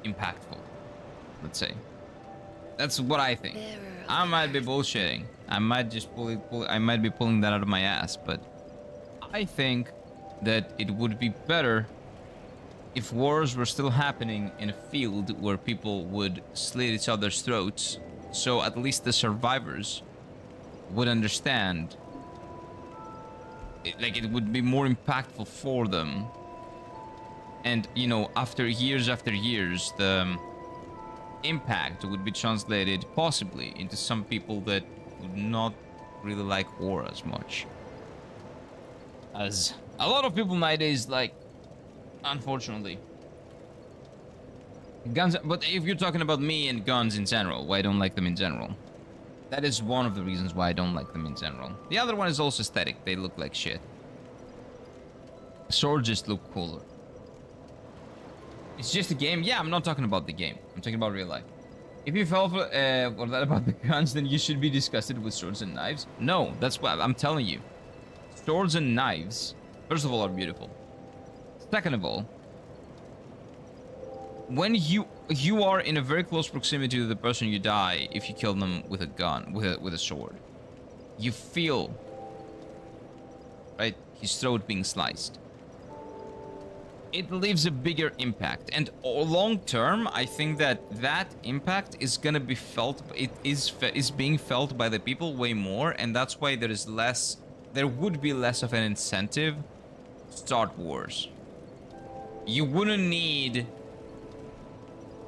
impactful, let's say. That's what I think. I might be bullshitting. I might just I might be pulling that out of my ass, but I think that it would be better if wars were still happening in a field where people would slit each other's throats, so at least the survivors would understand. It would be more impactful for them. And, you know, after years, the impact would be translated possibly into some people that would not really like war as much as a lot of people nowadays like, unfortunately. Guns, but if you're talking about me and guns in general, why I don't like them in general. That is one of the reasons why I don't like them in general. The other one is also aesthetic. They look like shit. Swords just look cooler. It's just a game. Yeah, I'm not talking about the game. I'm talking about real life. If you fell for that about the guns, then you should be disgusted with swords and knives. No, that's what I'm telling you. Swords and knives, first of all, are beautiful. Second of all, when you are in a very close proximity to the person you die, if you kill them with a gun, with a sword, you feel, right, his throat being sliced. it leaves a bigger impact. And long term, I think that that impact is gonna be felt. It is being felt by the people way more, and that's why there is less. There would be less of an incentive to start wars. You wouldn't need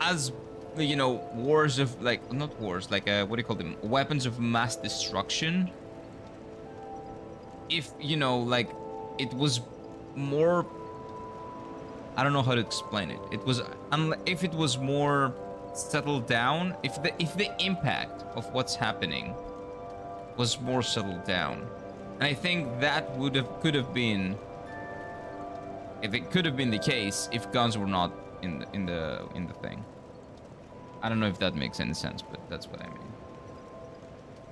as wars of like not wars like what do you call them, weapons of mass destruction, if like it was more, I don't know how to explain it. It was if it was more settled down, if the impact of what's happening was more settled down. And I think that could have been, if it could have been the case, if guns were not in the thing. I don't know if that makes any sense, but that's what I mean.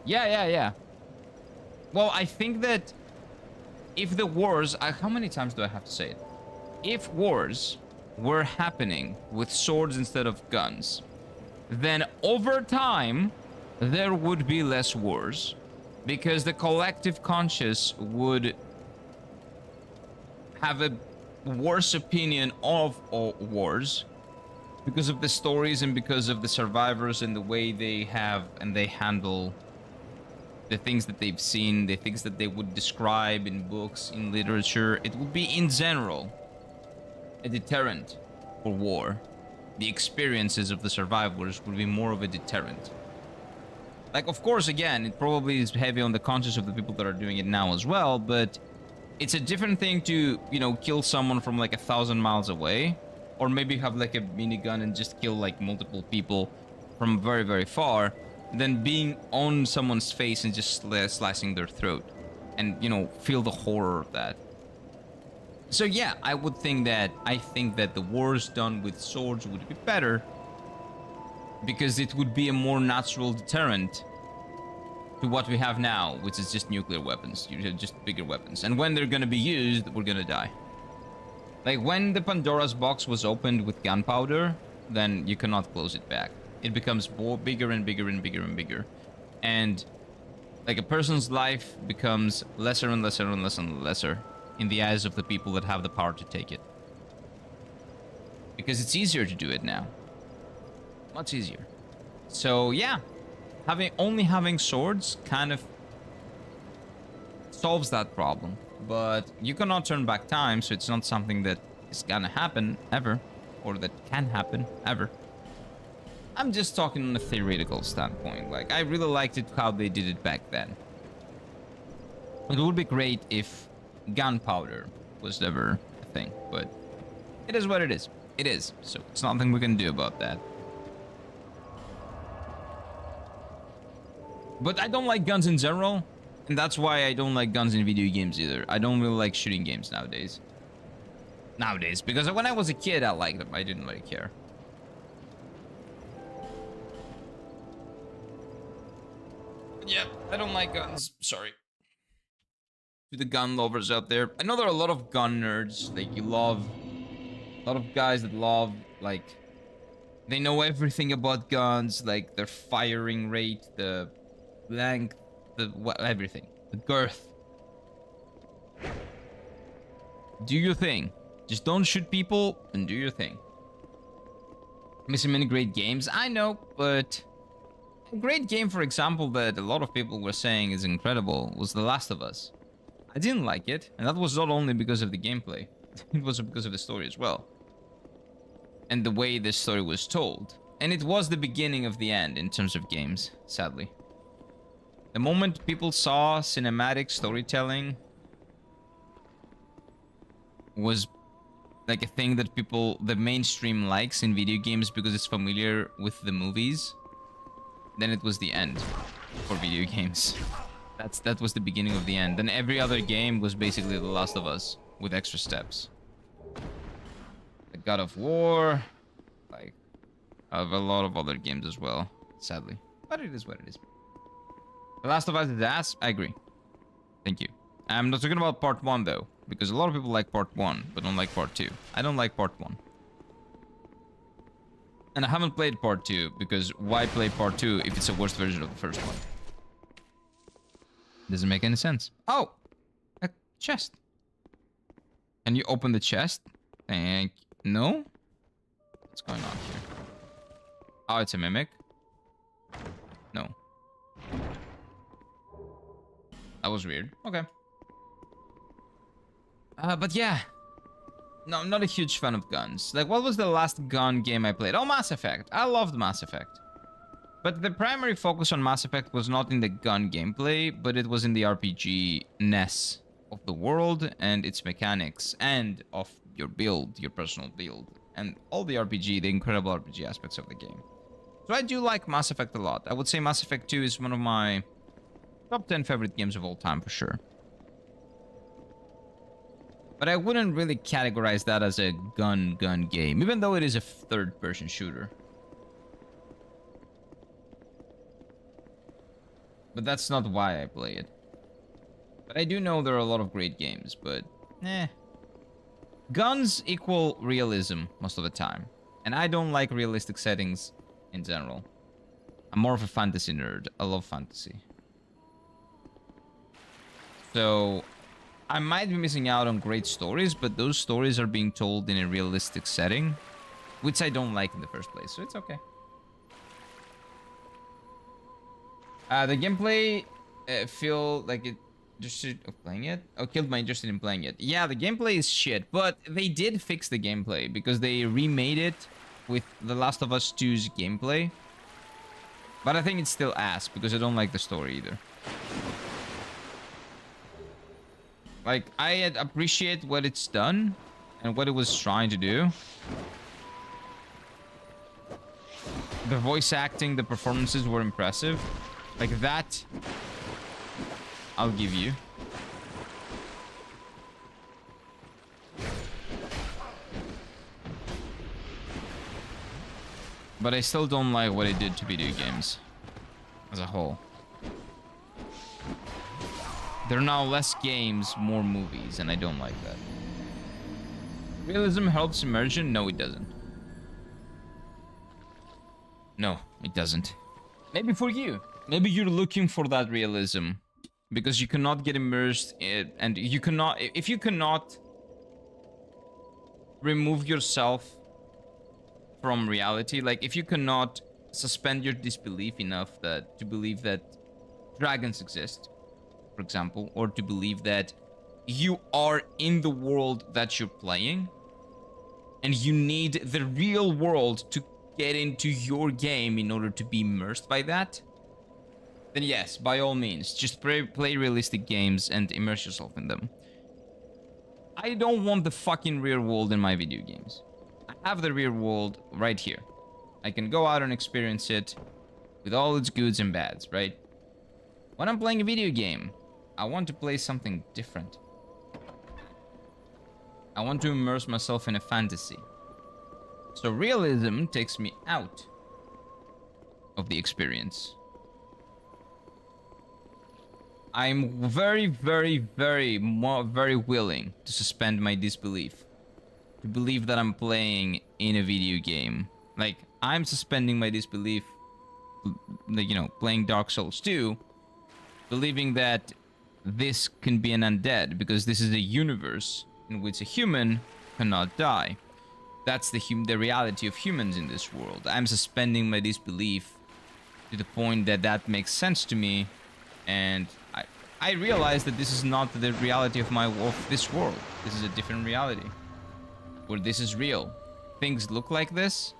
Yeah. Well, I think that if the wars, how many times do I have to say it? If wars were happening with swords instead of guns, then over time there would be less wars, because the collective conscious would have a worse opinion of all wars because of the stories and because of the survivors and the way they have and they handle the things that they've seen, the things that they would describe in books, in literature. It would be, in general, a deterrent for war. The experiences of the survivors would be more of a deterrent. Like, of course, again, it probably is heavy on the conscience of the people that are doing it now as well, but it's a different thing to, kill someone from like 1,000 miles away, or maybe have like a minigun and just kill like multiple people from very, very far, than being on someone's face and just slicing their throat and, feel the horror of that. So yeah, I think that the wars done with swords would be better, because it would be a more natural deterrent to what we have now, which is just nuclear weapons, just bigger weapons. And when they're gonna be used, we're gonna die. Like when the Pandora's box was opened with gunpowder, then you cannot close it back. It becomes bigger and bigger and bigger and bigger. And like a person's life becomes lesser and lesser and lesser and lesser in the eyes of the people that have the power to take it. Because it's easier to do it now. Much easier. So yeah, only having swords kind of solves that problem. But you cannot turn back time, so it's not something that is gonna happen ever, or that can happen ever. I'm just talking on a theoretical standpoint. Like, I really liked it how they did it back then. It would be great if gunpowder was ever a thing, but it is what it is. It is, so it's nothing we can do about that. But I don't like guns in general, and that's why I don't like guns in video games either. I don't really like shooting games nowadays. Because when I was a kid, I liked them. I didn't really care. Yeah, I don't like guns. Sorry. To the gun lovers out there. I know there are a lot of gun nerds. Like, a lot of guys that love, like, they know everything about guns, like their firing rate, the length, everything, the girth. Do your thing. Just don't shoot people and do your thing. Missing many great games, I know, but a great game, for example, that a lot of people were saying is incredible was The Last of Us. I didn't like it, and that was not only because of the gameplay. It was because of the story as well. And the way this story was told. And it was the beginning of the end in terms of games, sadly. The moment people saw cinematic storytelling was like a thing that the mainstream likes in video games because it's familiar with the movies, then it was the end for video games. That was the beginning of the end. Then every other game was basically The Last of Us with extra steps. Like God of War, like I have a lot of other games as well, sadly. But it is what it is. The Last of Us is ass. I agree. Thank you. I'm not talking about part 1 though, because a lot of people like part 1 but don't like part 2. I don't like part 1. And I haven't played part 2 because why play part 2 if it's a worse version of the first one? Doesn't make any sense. Oh! A chest. Can you open the chest? Thank... No? What's going on here? Oh, it's a mimic? No. That was weird. Okay. But yeah. No, I'm not a huge fan of guns. Like, what was the last gun game I played? Oh, Mass Effect. I loved Mass Effect. But the primary focus on Mass Effect was not in the gun gameplay, but it was in the RPG-ness of the world and its mechanics, and of your build, your personal build, and all the RPG, the incredible RPG aspects of the game. So I do like Mass Effect a lot. I would say Mass Effect 2 is one of my top 10 favorite games of all time, for sure. But I wouldn't really categorize that as a gun game, even though it is a third-person shooter. But that's not why I play it. But I do know there are a lot of great games, but guns equal realism most of the time. And I don't like realistic settings in general. I'm more of a fantasy nerd. I love fantasy. So I might be missing out on great stories, but those stories are being told in a realistic setting, which I don't like in the first place, so it's okay. The gameplay feel like it interested of playing it. Oh, killed my interest in playing it. Yeah, the gameplay is shit, but they did fix the gameplay because they remade it with The Last of Us 2's gameplay. But I think it's still ass because I don't like the story either. Like, I appreciate what it's done and what it was trying to do. The voice acting, the performances were impressive. Like that, I'll give you. But I still don't like what it did to video games as a whole. There are now less games, more movies, and I don't like that. Realism helps immersion? No, it doesn't. No, it doesn't. Maybe for you. Maybe you're looking for that realism because you cannot get immersed in, and you cannot, if you cannot remove yourself from reality, like if you cannot suspend your disbelief enough that to believe that dragons exist, for example, or to believe that you are in the world that you're playing and you need the real world to get into your game in order to be immersed by that, then yes, by all means, just play realistic games and immerse yourself in them. I don't want the fucking real world in my video games. I have the real world right here. I can go out and experience it with all its goods and bads, right? When I'm playing a video game, I want to play something different. I want to immerse myself in a fantasy. So realism takes me out of the experience. I'm very willing to suspend my disbelief. To believe that I'm playing in a video game. Like, I'm suspending my disbelief, you know, playing Dark Souls 2, believing that this can be an undead, because this is a universe in which a human cannot die. That's the reality of humans in this world. I'm suspending my disbelief to the point that that makes sense to me, and I realize that this is not the reality of this world. This is a different reality, where this is real. Things look like this.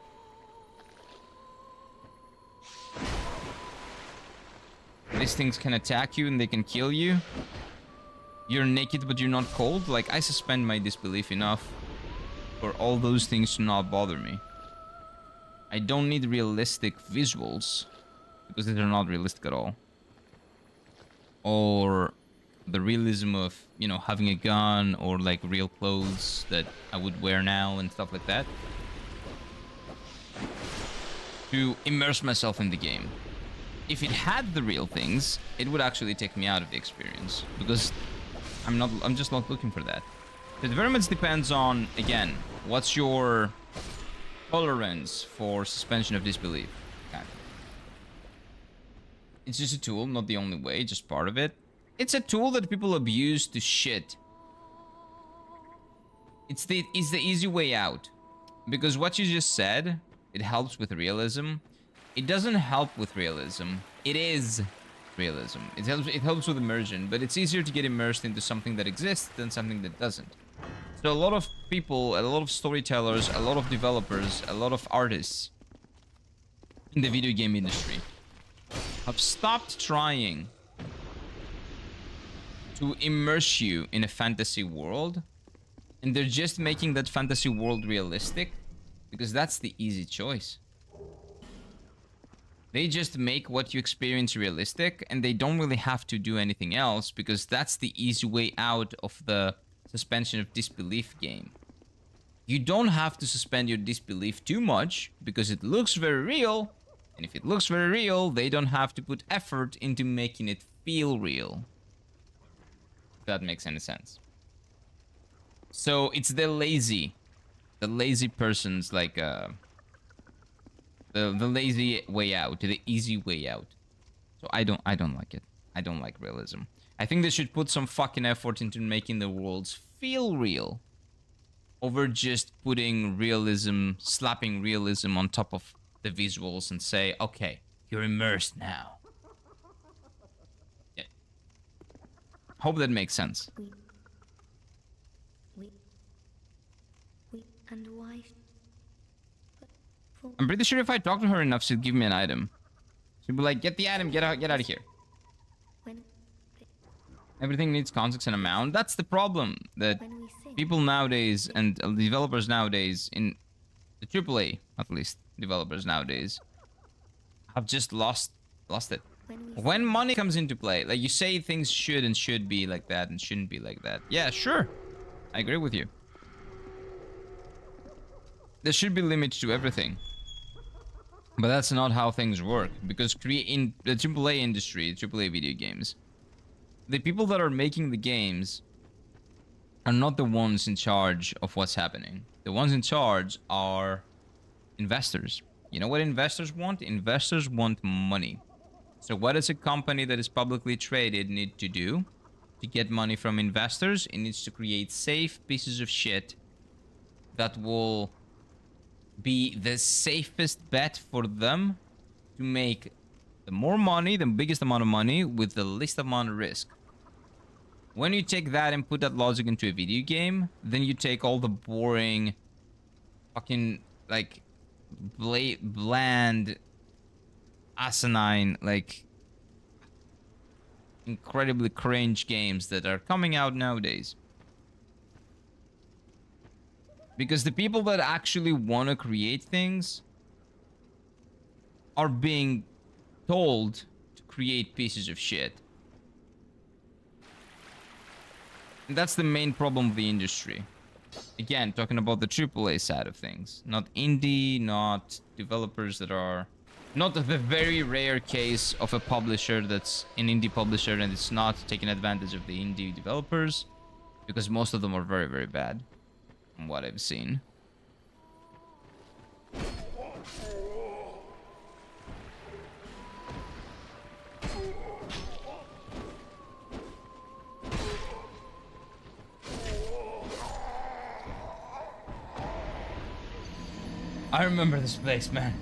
These things can attack you and they can kill you. You're naked but you're not cold. Like, I suspend my disbelief enough for all those things to not bother me. I don't need realistic visuals because they're not realistic at all. Or the realism of, you know, having a gun or like real clothes that I would wear now and stuff like that. To immerse myself in the game. If it had the real things, it would actually take me out of the experience, because I'm just not looking for that. It very much depends on, again, what's your tolerance for suspension of disbelief. Okay. It's just a tool, not the only way, just part of it. It's a tool that people abuse to shit. It's the easy way out. Because what you just said, it helps with realism. It doesn't help with realism. It is realism. It helps with immersion, but it's easier to get immersed into something that exists than something that doesn't. So a lot of people, a lot of storytellers, a lot of developers, a lot of artists in the video game industry have stopped trying to immerse you in a fantasy world, and they're just making that fantasy world realistic because that's the easy choice. They just make what you experience realistic, and they don't really have to do anything else because that's the easy way out of the suspension of disbelief game. You don't have to suspend your disbelief too much because it looks very real, and if it looks very real, they don't have to put effort into making it feel real. If that makes any sense. So it's the lazy person's like the lazy way out, the easy way out. So I don't like it. I don't like realism. I think they should put some fucking effort into making the worlds feel real over just putting realism, slapping realism on top of the visuals and say, okay, you're immersed now. Yeah. Hope that makes sense. We and why? I'm pretty sure if I talk to her enough, she'll give me an item. She'll be like, get the item, get out of here. When Everything needs context and amount. That's the problem. That we sing, people nowadays and developers nowadays, in the AAA at least, developers nowadays, have just lost it. When money comes into play, like you say things should be like that and shouldn't be like that. Yeah, sure. I agree with you. There should be limits to everything. But that's not how things work. Because in the AAA industry, AAA video games, the people that are making the games are not the ones in charge of what's happening. The ones in charge are investors. You know what investors want? Investors want money. So what does a company that is publicly traded need to do to get money from investors? It needs to create safe pieces of shit that will be the safest bet for them to make the more money, the biggest amount of money with the least amount of risk. When you take that and put that logic into a video game, then you take all the boring, fucking, like, bland, asinine, like, incredibly cringe games that are coming out nowadays. Because the people that actually want to create things are being told to create pieces of shit. And that's the main problem of the industry. Again, talking about the AAA side of things. Not indie, not developers that are... Not the very rare case of a publisher that's an indie publisher and it's not taking advantage of the indie developers. Because most of them are very, very bad. From what I've seen. I remember this place, man.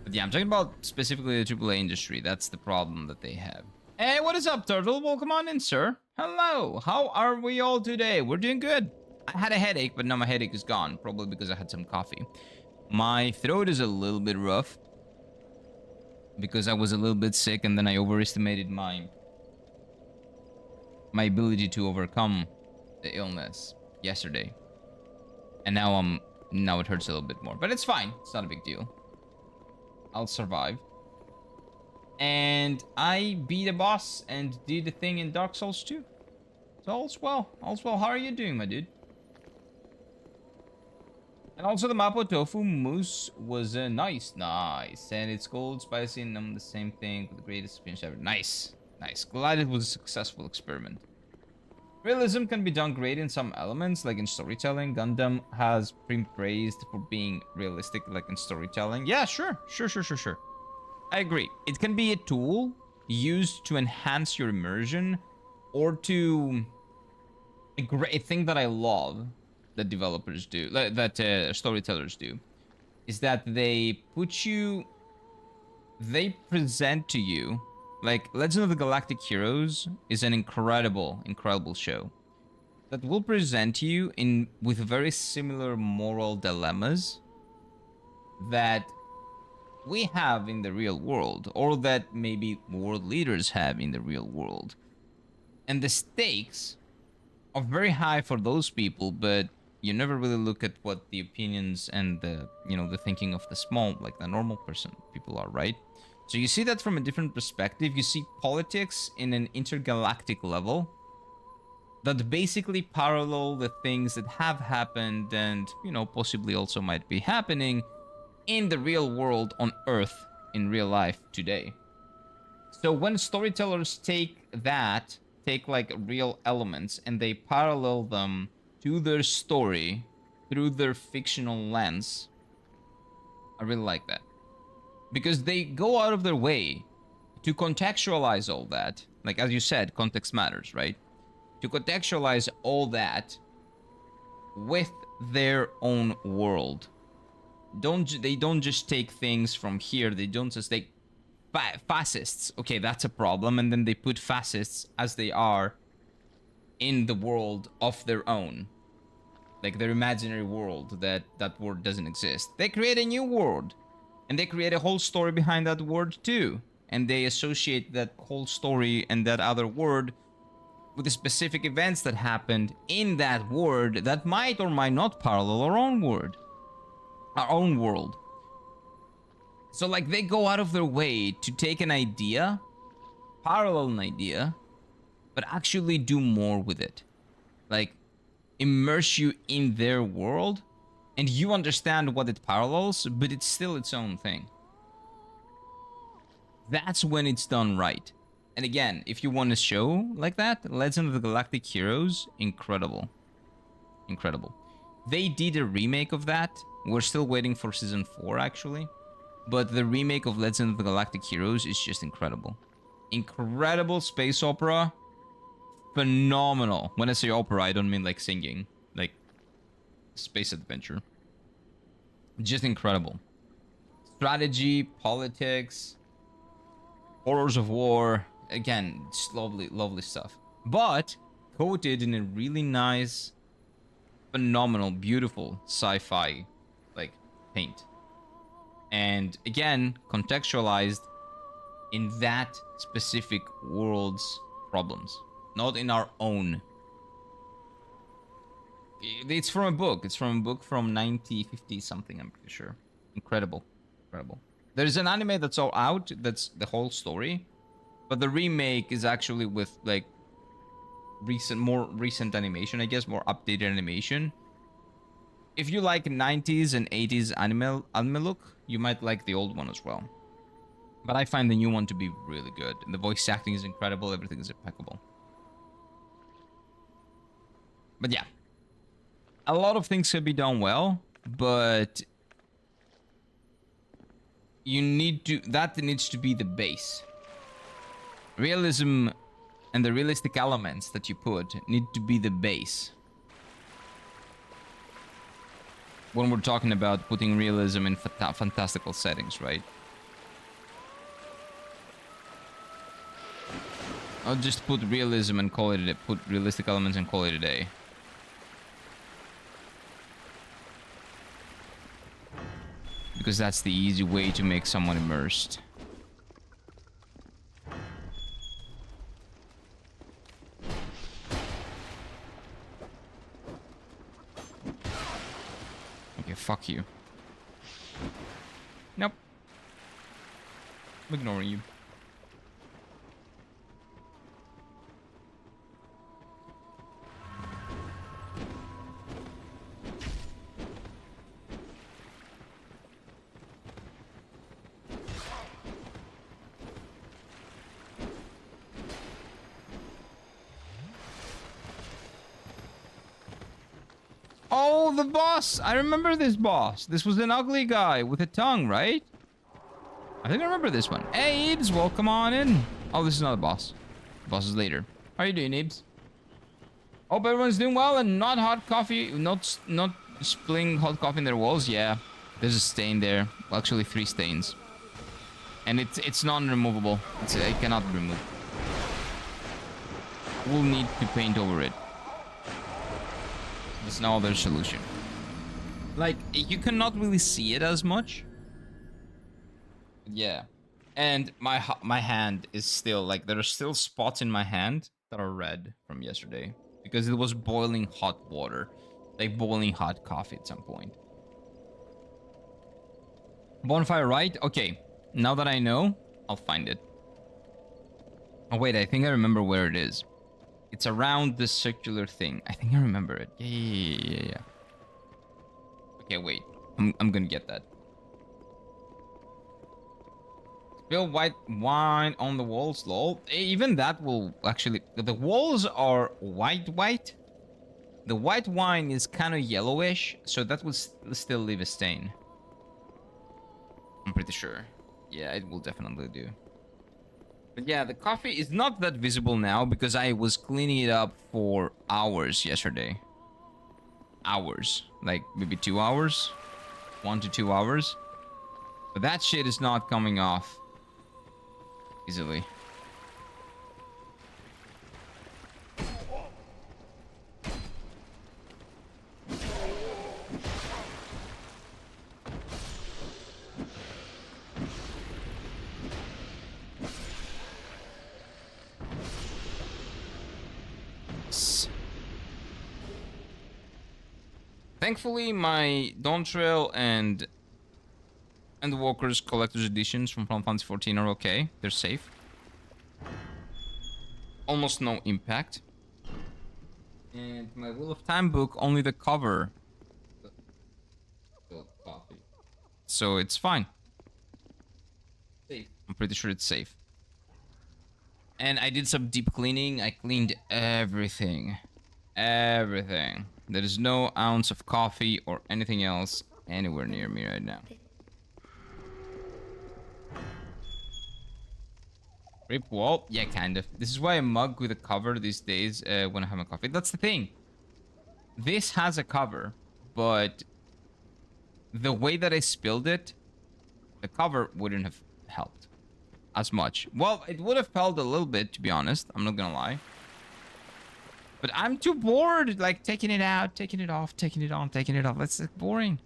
But yeah, I'm talking about specifically the AAA industry. That's the problem that they have. Hey, what is up, Turtle? Welcome on in, sir. Hello. How are we all today? We're doing good. I had a headache, but now my headache is gone. Probably because I had some coffee. My throat is a little bit rough. Because I was a little bit sick and then I overestimated my ability to overcome the illness yesterday. And now it hurts a little bit more. But it's fine. It's not a big deal. I'll survive. And I beat a boss and did a thing in Dark Souls 2. So all's well. All's well. How are you doing, my dude? And also the Mapo Tofu Mousse was nice. Nice. And it's cold, spicy, and the same thing with the greatest experience ever. Nice. Nice. Glad it was a successful experiment. Realism can be done great in some elements, like in storytelling. Gundam has been praised for being realistic, like in storytelling. Yeah, sure. Sure. I agree. It can be a tool used to enhance your immersion or to a great thing that I love that developers do, that storytellers do, is that they present to you, like Legend of the Galactic Heroes is an incredible show that will present you in with very similar moral dilemmas that we have in the real world, or that maybe world leaders have in the real world. And the stakes are very high for those people, but you never really look at what the opinions and the thinking of the small, like the normal person people are, right? So you see that from a different perspective. You see politics in an intergalactic level that basically parallel the things that have happened and, possibly also might be happening in the real world on Earth in real life today. So when storytellers take like real elements and they parallel them to their story through their fictional lens, I really like that. Because they go out of their way to contextualize all that. Like, as you said, context matters, right? To contextualize all that with their own world. They don't just take things from here. They don't just take fascists. Okay, that's a problem. And then they put fascists as they are in the world of their own. Like their imaginary world that world doesn't exist. They create a new world. And they create a whole story behind that word too. And they associate that whole story and that other word with the specific events that happened in that word that might or might not parallel our own word. Our own world. So like they go out of their way to take an idea, parallel an idea, but actually do more with it. Like immerse you in their world and you understand what it parallels, but it's still its own thing. That's when it's done right. And again, if you want a show like that, Legend of the Galactic Heroes, incredible. Incredible. They did a remake of that. We're still waiting for season 4 actually. But the remake of Legend of the Galactic Heroes is just incredible. Incredible space opera. Phenomenal. When I say opera, I don't mean like singing. Like space adventure. Just incredible. Strategy, politics, horrors of war. Again, just lovely stuff. But coated in a really nice, phenomenal, beautiful sci-fi like paint. And again, contextualized in that specific world's problems, not in our own. It's from a book. It's from a book from 1950 something, I'm pretty sure. Incredible. Incredible. There's an anime that's all out, that's the whole story. But the remake is actually with like more recent animation, I guess, more updated animation. If you like 90s and 80s anime look, you might like the old one as well. But I find the new one to be really good. And the voice acting is incredible, everything is impeccable. But yeah. A lot of things could be done well, but that needs to be the base. Realism and the realistic elements that you put need to be the base. When we're talking about putting realism in fantastical settings, right? I'll just put realism and call it a day. Put realistic elements and call it a day. Because that's the easy way to make someone immersed. Okay, fuck you. Nope. I'm ignoring you. Oh, the boss! I remember this boss. This was an ugly guy with a tongue, right? I think I remember this one. Hey, Ibs, welcome on in. Oh, this is not a boss. The boss is later. How are you doing, Ibs? Hope everyone's doing well and not hot coffee, not spilling hot coffee in their walls. Yeah, there's a stain there. Well, actually, 3 stains, and it's non-removable. It cannot be removed. We'll need to paint over it. There's no other solution. Like, you cannot really see it as much. Yeah, and my hand is still like there are still spots in my hand that are red from yesterday. Because it was boiling hot water. Like boiling hot coffee at some point. Bonfire, right? Okay. Now that I know, I'll find it. Oh, wait. I think I remember where it is. It's around this circular thing. I think I remember it. Yeah. Okay, wait. I'm gonna get that. Spill white wine on the walls, lol. Even that will actually... The walls are white. The white wine is kind of yellowish, so that will still leave a stain. I'm pretty sure. Yeah, it will definitely do. But yeah, the coffee is not that visible now because I was cleaning it up for hours yesterday. Hours. Like maybe 2 hours? 1 to 2 hours. But that shit is not coming off easily. Thankfully, my Dawn Trail and Walker's Collector's Editions from Final Fantasy 14 are okay. They're safe. Almost no impact. And my Wheel of Time book, only the cover. Coffee. So it's fine. Safe. I'm pretty sure it's safe. And I did some deep cleaning. I cleaned everything. Everything. There is no ounce of coffee or anything else anywhere near me right now. Rip wall? Yeah, kind of. This is why I mug with a cover these days when I have my coffee. That's the thing. This has a cover, but the way that I spilled it, the cover wouldn't have helped as much. Well, it would have helped a little bit, to be honest. I'm not gonna lie. But I'm too bored, like, taking it out, taking it off, taking it on, taking it off. That's like, boring.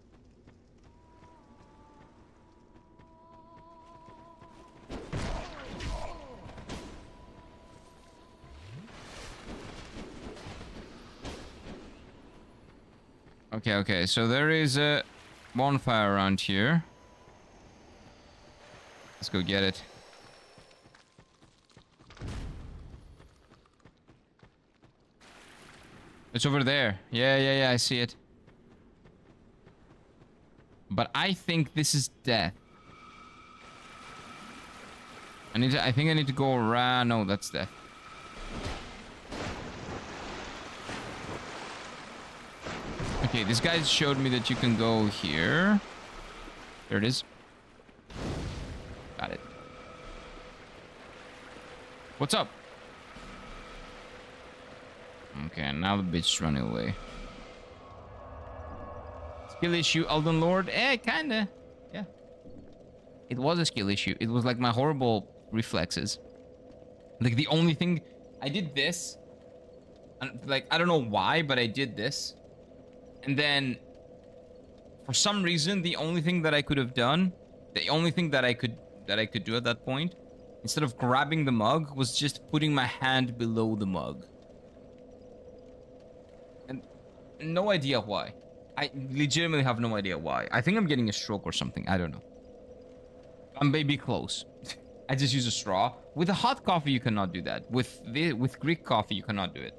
Okay, so there is a bonfire around here. Let's go get it. It's over there. Yeah, I see it. But I think this is death. I think I need to go around. No, that's death. Okay, this guy showed me that you can go here. There it is. Got it. What's up? Okay, now the bitch's running away. Skill issue, Elden Lord? Kinda. Yeah. It was a skill issue. It was like my horrible reflexes. Like the only thing... I did this. And like, I don't know why, but I did this. And then... For some reason, the only thing that I could have done... The only thing that I could do at that point... Instead of grabbing the mug, was just putting my hand below the mug. No idea why. I legitimately have no idea why. I think I'm getting a stroke or something. I don't know. I'm maybe close. I just use a straw. With a hot coffee, you cannot do that. With Greek coffee, you cannot do it.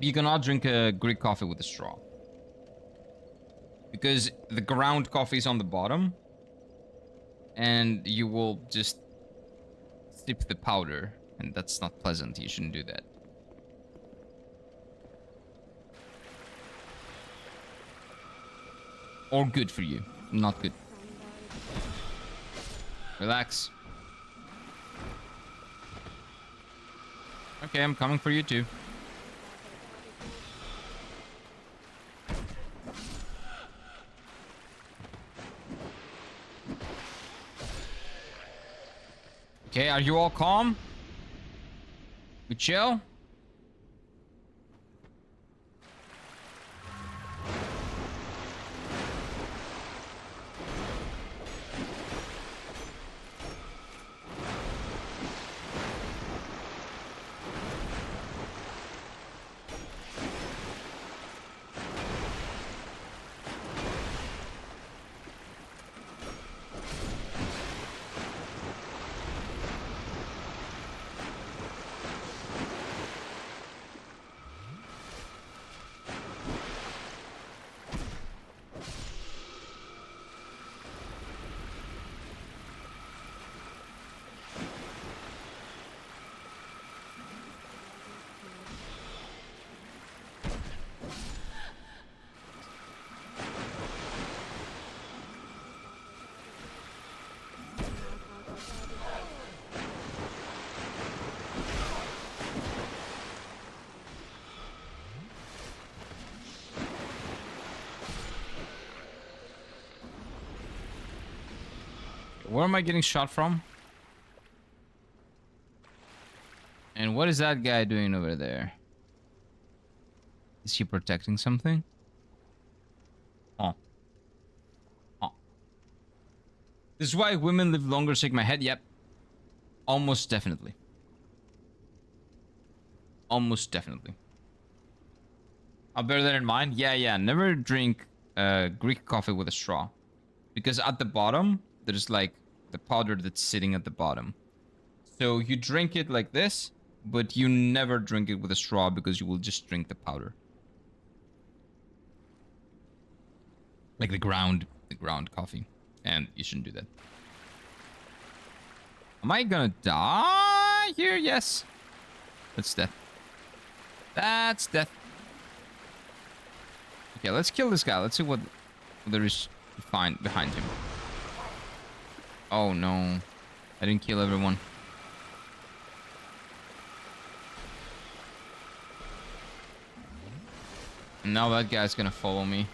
You cannot drink a Greek coffee with a straw. Because the ground coffee is on the bottom. And you will just sip the powder. And that's not pleasant. You shouldn't do that. Or good for you. Not good. Relax. Okay, I'm coming for you too. Okay, are you all calm? We chill? Where am I getting shot from? And what is that guy doing over there? Is he protecting something? Oh. Oh. This is why women live longer, shake my head. Yep. Almost definitely. Almost definitely. I'll bear that in mind. Yeah. Never drink Greek coffee with a straw. Because at the bottom, there's like the powder that's sitting at the bottom. So you drink it like this, but you never drink it with a straw because you will just drink the powder. Like the ground coffee. And you shouldn't do that. Am I gonna die here? Yes. That's death. That's death. Okay, let's kill this guy. Let's see what there is to find behind him. Oh no. I didn't kill everyone. And now that guy's gonna follow me.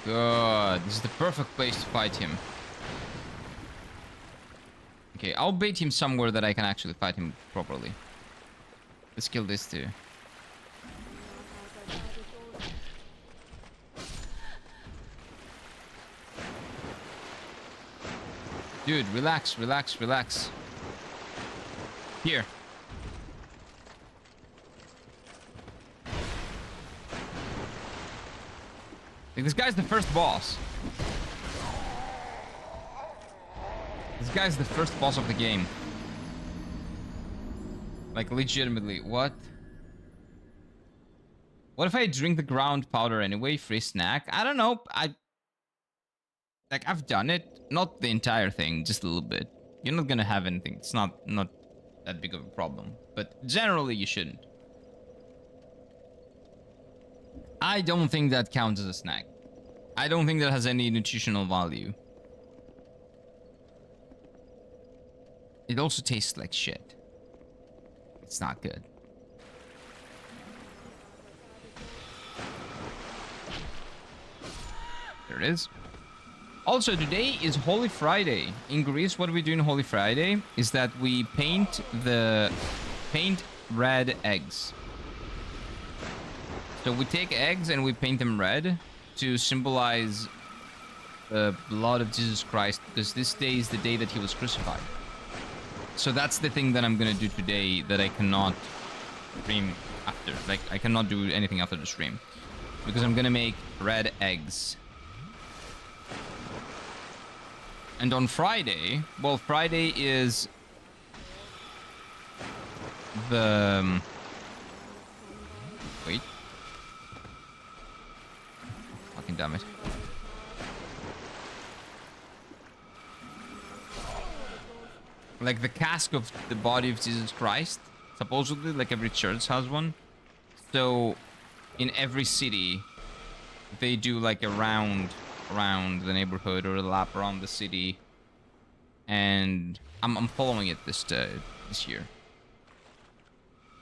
Good. This is the perfect place to fight him. Okay, I'll bait him somewhere that I can actually fight him properly. Let's kill this too. Dude, relax. Here. Like, this guy's the first boss. This guy's the first boss of the game. Like, legitimately. What? What if I drink the ground powder anyway? Free snack? I don't know. I've done it. Not the entire thing, just a little bit. You're not gonna have anything. It's not that big of a problem. But generally, you shouldn't. I don't think that counts as a snack. I don't think that has any nutritional value. It also tastes like shit. It's not good. There it is. Also, today is Holy Friday. In Greece, what we do on Holy Friday is that we paint red eggs. So we take eggs and we paint them red to symbolize the blood of Jesus Christ, because this day is the day that he was crucified. So that's the thing that I'm gonna do today that I cannot stream after. Like, I cannot do anything after the stream, because I'm gonna make red eggs. And on Friday, well, Friday is the... Wait. Fucking damn it. Like the cask of the body of Jesus Christ. Supposedly, like every church has one. So, in every city, they do like a round around the neighborhood or a lap around the city, and I'm following it this year.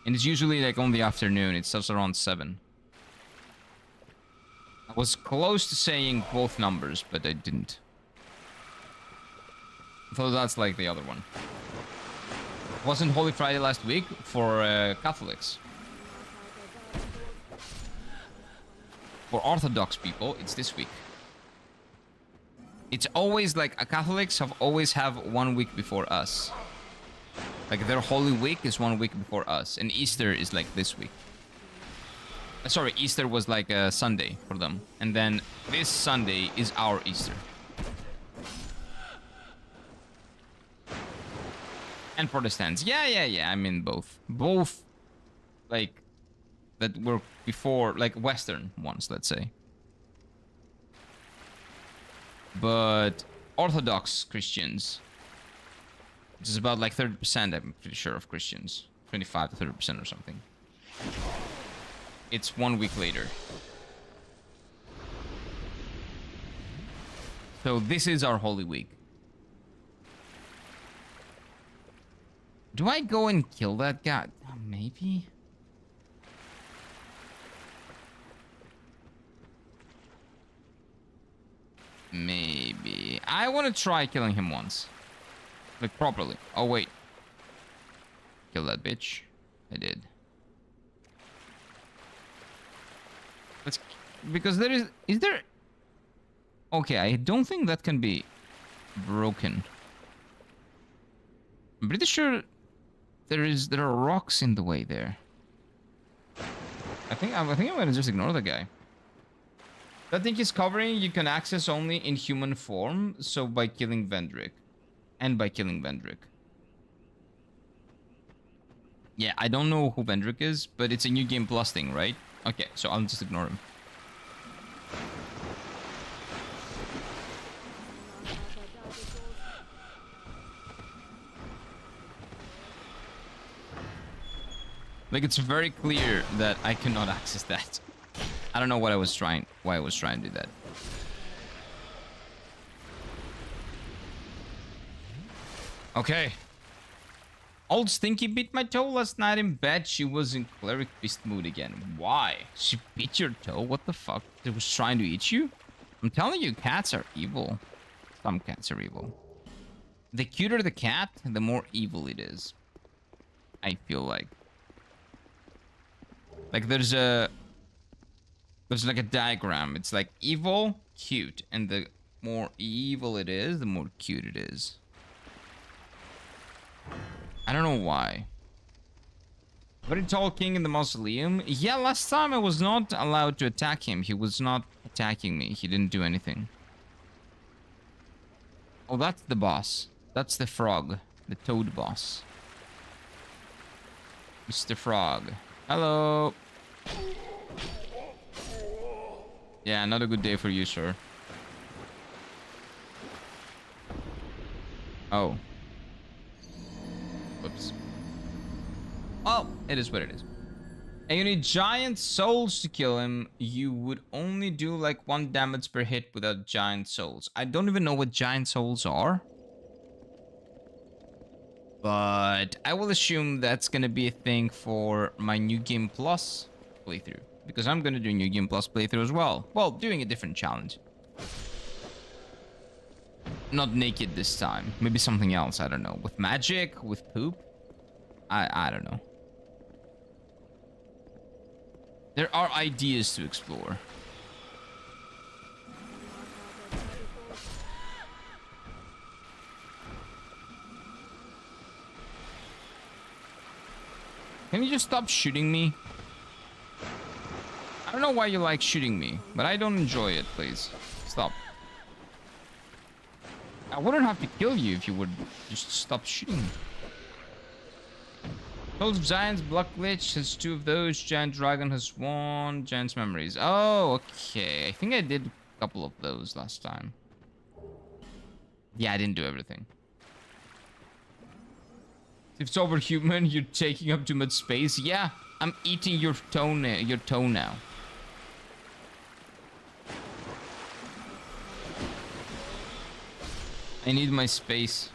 And it's usually like on the afternoon. It starts around 7. I was close to saying both numbers, but I didn't. So that's like the other one. Wasn't Holy Friday last week for Catholics? For Orthodox people, it's this week. It's always like Catholics always have 1 week before us. Like their Holy Week is 1 week before us, and Easter is like this week. Sorry, Easter was like a Sunday for them, and then this Sunday is our Easter. And Protestants, yeah. I mean both, like that were before, like Western ones, let's say. But Orthodox Christians, which is about like 30%, I'm pretty sure, of Christians, 25 to 30% or something. It's 1 week later. So this is our Holy Week. Do I go and kill that guy? Maybe. Maybe. I want to try killing him once. Like, properly. Oh, wait. Kill that bitch. I did. Let's... Because there is... Is there... Okay, I don't think that can be broken. I'm pretty sure there are rocks in the way there. I think I'm gonna just ignore the guy. That thing he's covering you can access only in human form, so by killing Vendrick. And by killing Vendrick. Yeah, I don't know who Vendrick is, but it's a New Game Plus thing, right? Okay, so I'll just ignore him. Like, it's very clear that I cannot access that. I don't know why I was trying to do that. Okay. Old Stinky bit my toe last night in bed. She was in cleric beast mood again. Why? She bit your toe? What the fuck? She was trying to eat you? I'm telling you, cats are evil. Some cats are evil. The cuter the cat, the more evil it is. I feel like. Like there's like a diagram. It's like evil, cute, and the more evil it is, the more cute it is. I don't know why. Very tall king in the mausoleum. Yeah, last time I was not allowed to attack him. He was not attacking me. He didn't do anything. Oh, that's the boss. That's the frog. The toad boss. Mr. Frog. Hello. Yeah, not a good day for you, sir. Oh. Whoops. Oh, it is what it is. And you need giant souls to kill him. You would only do like 1 damage per hit without giant souls. I don't even know what giant souls are. But I will assume that's gonna be a thing for my New Game Plus playthrough. Because I'm gonna do a New Game Plus playthrough as well. Well, doing a different challenge. Not naked this time. Maybe something else, I don't know. With magic? With poop? I don't know. There are ideas to explore. Can you just stop shooting me? I don't know why you like shooting me, but I don't enjoy it, please. Stop. I wouldn't have to kill you if you would just stop shooting me. Souls of Giants, Block Glitch has 2 of those. Giant Dragon has 1. Giant's Memories. Oh, okay. I think I did a couple of those last time. Yeah, I didn't do everything. If it's overhuman, you're taking up too much space. Yeah, I'm eating your toe now. I need my space.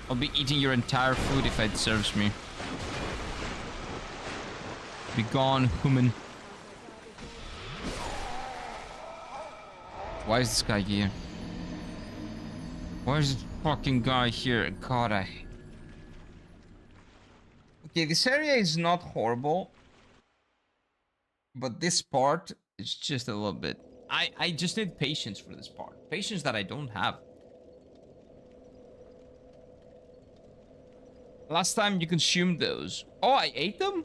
I'll be eating your entire food if it serves me. Be gone, human. Why is this guy here? Why is this fucking guy here? God, Okay, this area is not horrible. But this part is just a little bit... I just need patience for this part. Patience that I don't have. Last time you consumed those. Oh, I ate them?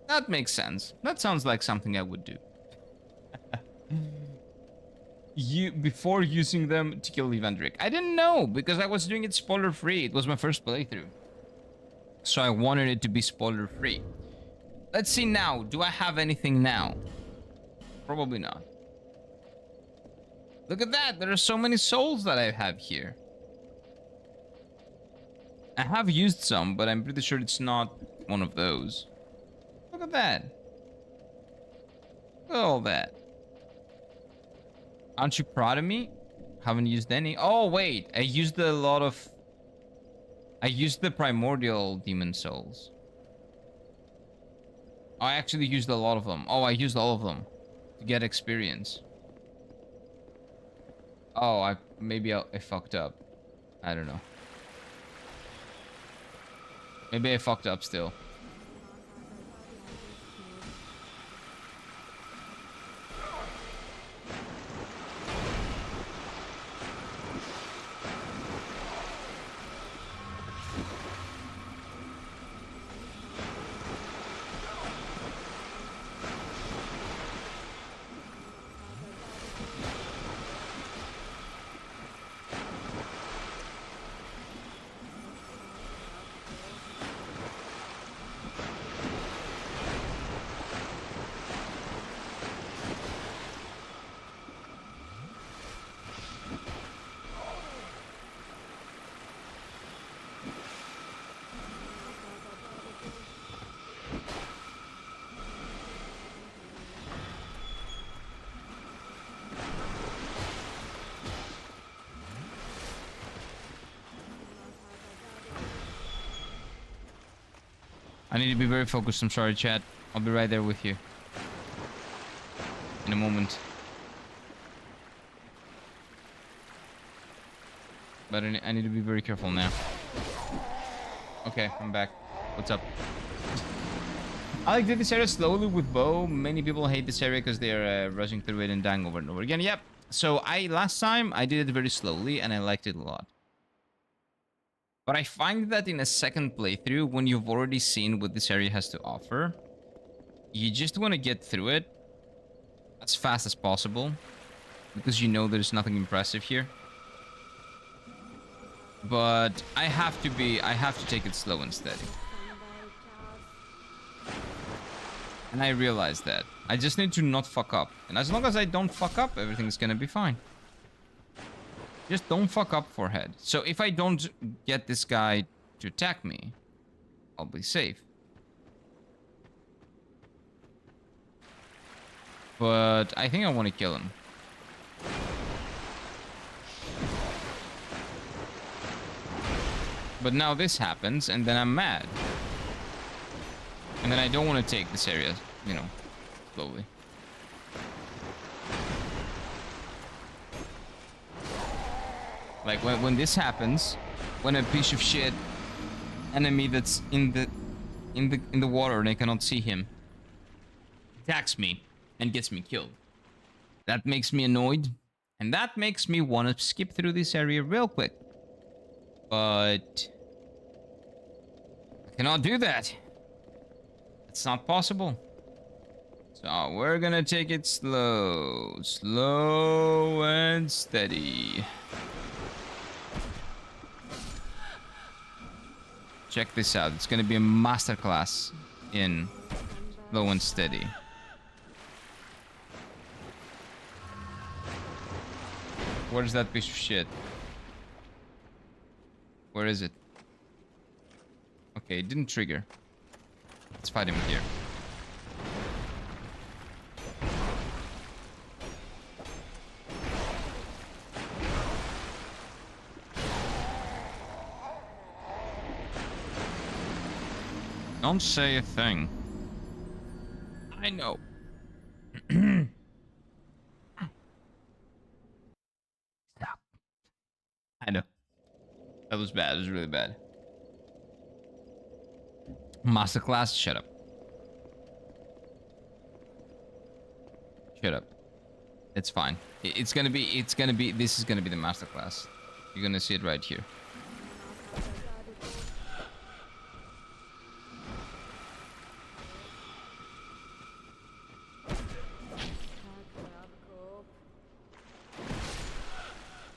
That makes sense. That sounds like something I would do. Before using them to kill Evandric. I didn't know because I was doing it spoiler free. It was my first playthrough. So I wanted it to be spoiler free. Let's see now. Do I have anything now? Probably not. Look at that. There are so many souls that I have here. I have used some, but I'm pretty sure it's not one of those. Look at that. Look at all that. Aren't you proud of me? Haven't used any. Oh, wait. I used a lot of... I used the primordial demon souls. I actually used a lot of them. Oh, I used all of them to get experience. Oh, I fucked up. I don't know. Maybe I fucked up still. I need to be very focused. I'm sorry, chat. I'll be right there with you. In a moment. But I need to be very careful now. Okay, I'm back. What's up? I like did this area slowly with bow. Many people hate this area because they're rushing through it and dying over and over again. Yep. So last time I did it very slowly and I liked it a lot. But I find that in a second playthrough, when you've already seen what this area has to offer, you just want to get through it as fast as possible because you know there's nothing impressive here. But I have to take it slow and steady. And I realize that. I just need to not fuck up. And as long as I don't fuck up, everything's gonna be fine. Just don't fuck up, forehead. So if I don't get this guy to attack me, I'll be safe. But I think I want to kill him. But now this happens, and then I'm mad. And then I don't want to take this area, you know, slowly. Like when this happens, when a piece of shit enemy that's in the water and I cannot see him attacks me and gets me killed. That makes me annoyed, and that makes me want to skip through this area real quick. But I cannot do that. It's not possible. So we're gonna take it slow, slow and steady. Check this out. It's gonna be a masterclass in slow and steady. Where's that piece of shit? Where is it? Okay, it didn't trigger. Let's fight him here. Don't say a thing. I know. Stop. I know. That was bad. It was really bad. Masterclass. Shut up. Shut up. It's fine. It's gonna be. This is gonna be the masterclass. You're gonna see it right here.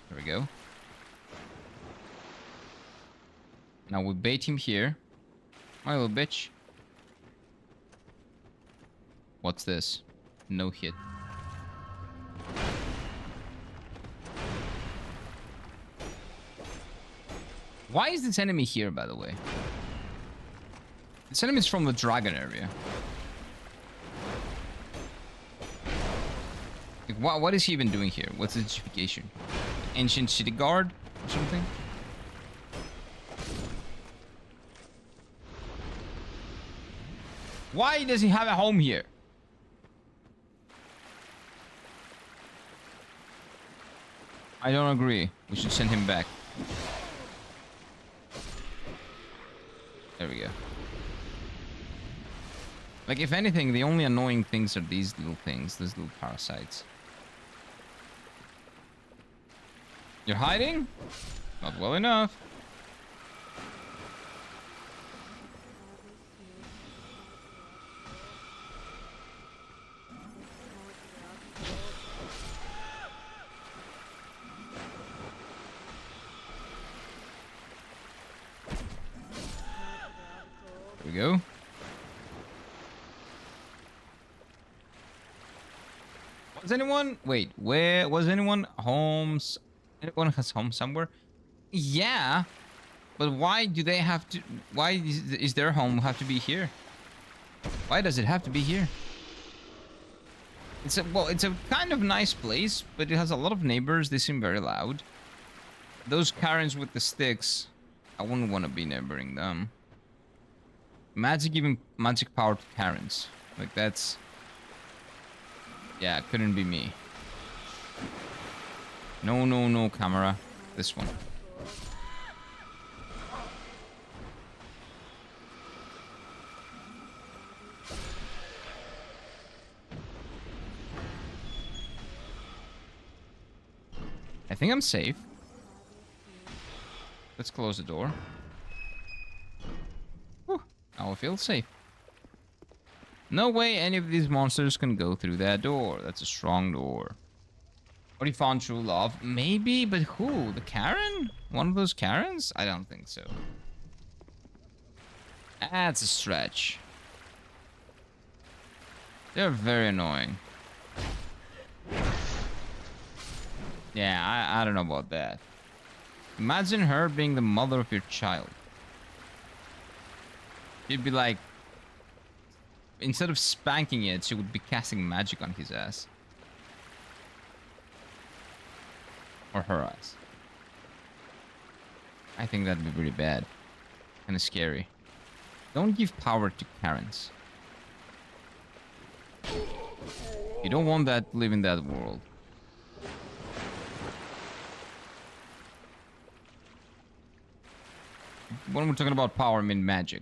There we go. Now we bait him here. My little bitch. What's this? No hit. Why is this enemy here, by the way? This enemy is from the dragon area. Like, what is he even doing here? What's his justification? Ancient city guard or something? Why does he have a home here? I don't agree. We should send him back. There we go. Like, if anything, the only annoying things are these little things. These little parasites. You're hiding? Not well enough. There we go. Was anyone... Wait, where... Was anyone home... Anyone has home somewhere? Yeah. But why do they have to... Why is their home have to be here? Why does it have to be here? It's a... Well, it's a kind of nice place, but it has a lot of neighbors. They seem very loud. Those Karens with the sticks... I wouldn't want to be neighboring them. Magic giving magic power to Karens. Like, that's... Yeah, it couldn't be me. No, no, no, camera. This one. I think I'm safe. Let's close the door. Whew, now I feel safe. No way any of these monsters can go through that door. That's a strong door. What he found true love? Maybe, but who? The Karen? One of those Karens? I don't think so. That's a stretch. They're very annoying. Yeah, I don't know about that. Imagine her being the mother of your child. She'd be like... Instead of spanking it, she would be casting magic on his ass. Or her ass. I think that'd be pretty bad. Kinda scary. Don't give power to Karens. You don't want that to live in that world. When we're talking about power, I mean magic.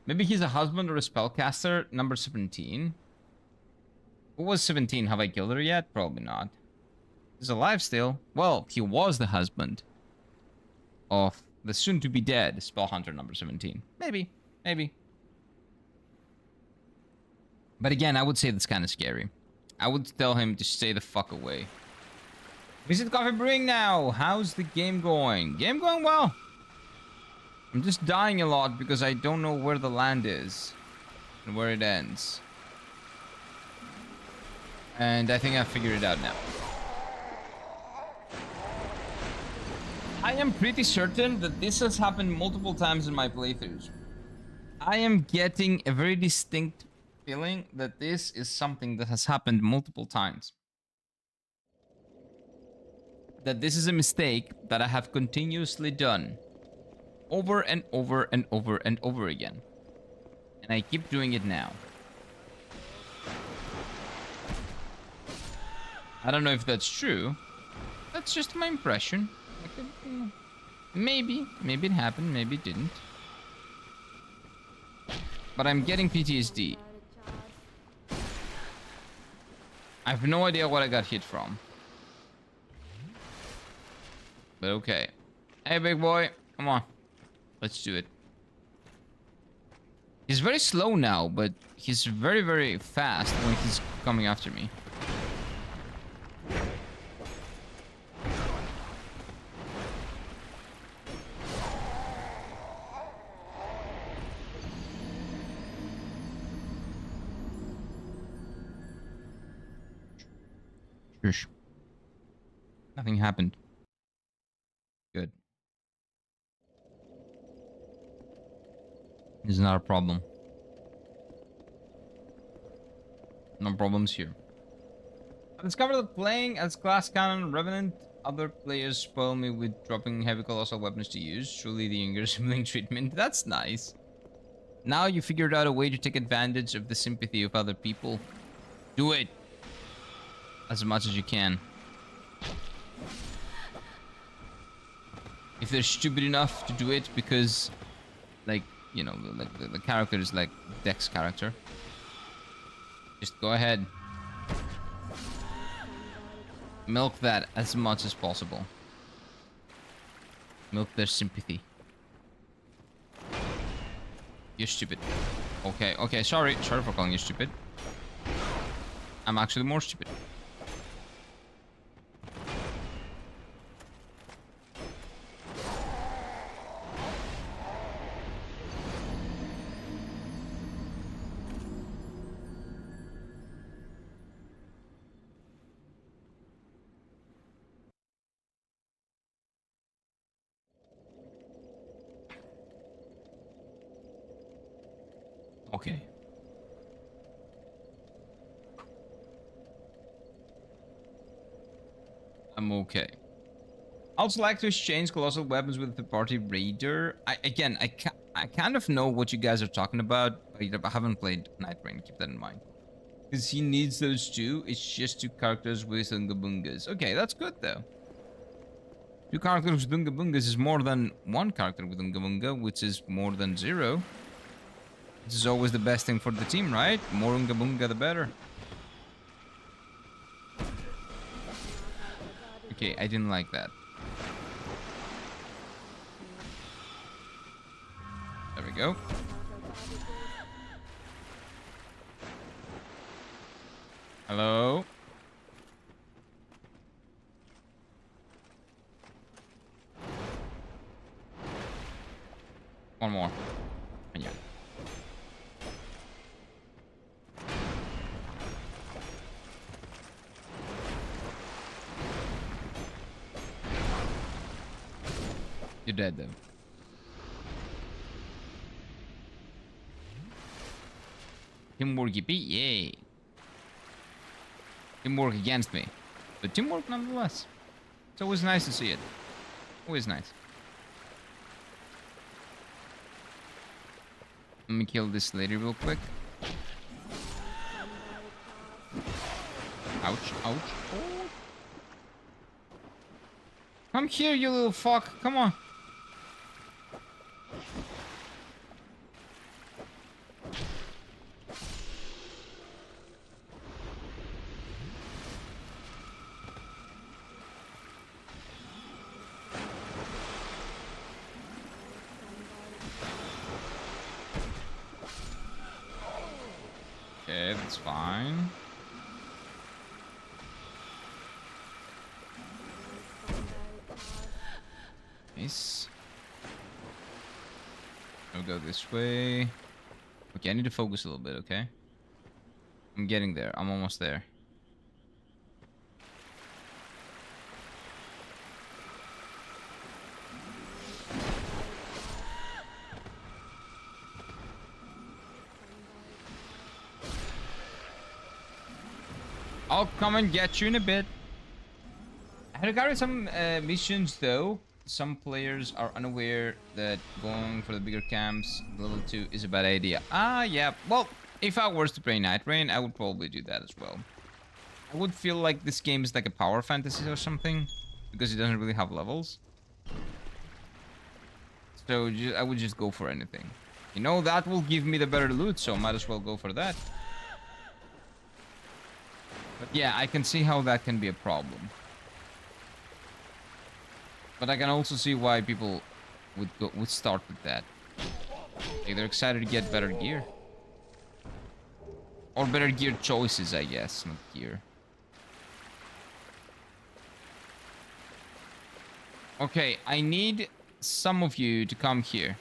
Maybe he's a husband or a spellcaster. Number 17. Who was 17? Have I killed her yet? Probably not. He's alive still. Well, he was the husband of the soon-to-be dead spell hunter number 17. Maybe. Maybe. But again, I would say that's kind of scary. I would tell him to stay the fuck away. Visit Coffee Brewing now. How's the game going? Game going well. I'm just dying a lot because I don't know where the land is and where it ends. And I think I figured it out now. I am pretty certain that this has happened multiple times in my playthroughs. I am getting a very distinct feeling that this is something that has happened multiple times. That this is a mistake that I have continuously done. over and over and over and over again. And I keep doing it now. I don't know if that's true. That's just my impression. Maybe it happened, maybe it didn't. But I'm getting PTSD. I have no idea what I got hit from. But okay. Hey, big boy. Come on. Let's do it. He's very slow now, but he's very, very fast when he's coming after me. Shush. Nothing happened. Good. This is not a problem. No problems here. I discovered that playing as class cannon Revenant, other players spoil me with dropping heavy colossal weapons to use. Truly the younger sibling treatment. That's nice. Now you figured out a way to take advantage of the sympathy of other people. Do it. As much as you can. If they're stupid enough to do it because, like, you know, like the character is like Dex character. Just go ahead. Milk that as much as possible. Milk their sympathy. You're stupid. Okay, sorry for calling you stupid. I'm actually more stupid. Okay. I'm okay. I also like to exchange colossal weapons with the party raider. I kind of know what you guys are talking about, but I haven't played Night Rain. Keep that in mind. Because he needs those two. It's just two characters with Unga Bungas. Okay, that's good though. Two characters with Unga Bungas is more than one character with Unga Bunga, which is more than 0. This is always the best thing for the team, right? More Unga Bunga, the better. Okay, I didn't like that. There we go. Hello? One more. And yeah. You're dead though. Teamwork yippee, yay. Teamwork against me. But teamwork nonetheless. It's always nice to see it. Always nice. Let me kill this lady real quick. Ouch, ouch. Oh. Come here, you little fuck. Come on. Okay, that's fine. Nice. I'll go this way. Okay, I need to focus a little bit, okay? I'm getting there. I'm almost there. I'll come and get you in a bit. I had to carry some missions though. Some players are unaware that going for the bigger camps, level 2, is a bad idea. Ah, yeah. Well, if I was to play Night Rain, I would probably do that as well. I would feel like this game is like a power fantasy or something, because it doesn't really have levels. So I would just go for anything. You know, that will give me the better loot, so might as well go for that. But yeah, I can see how that can be a problem. But I can also see why people would start with that. Like they're excited to get better gear. Or better gear choices, I guess, not gear. Okay, I need some of you to come here.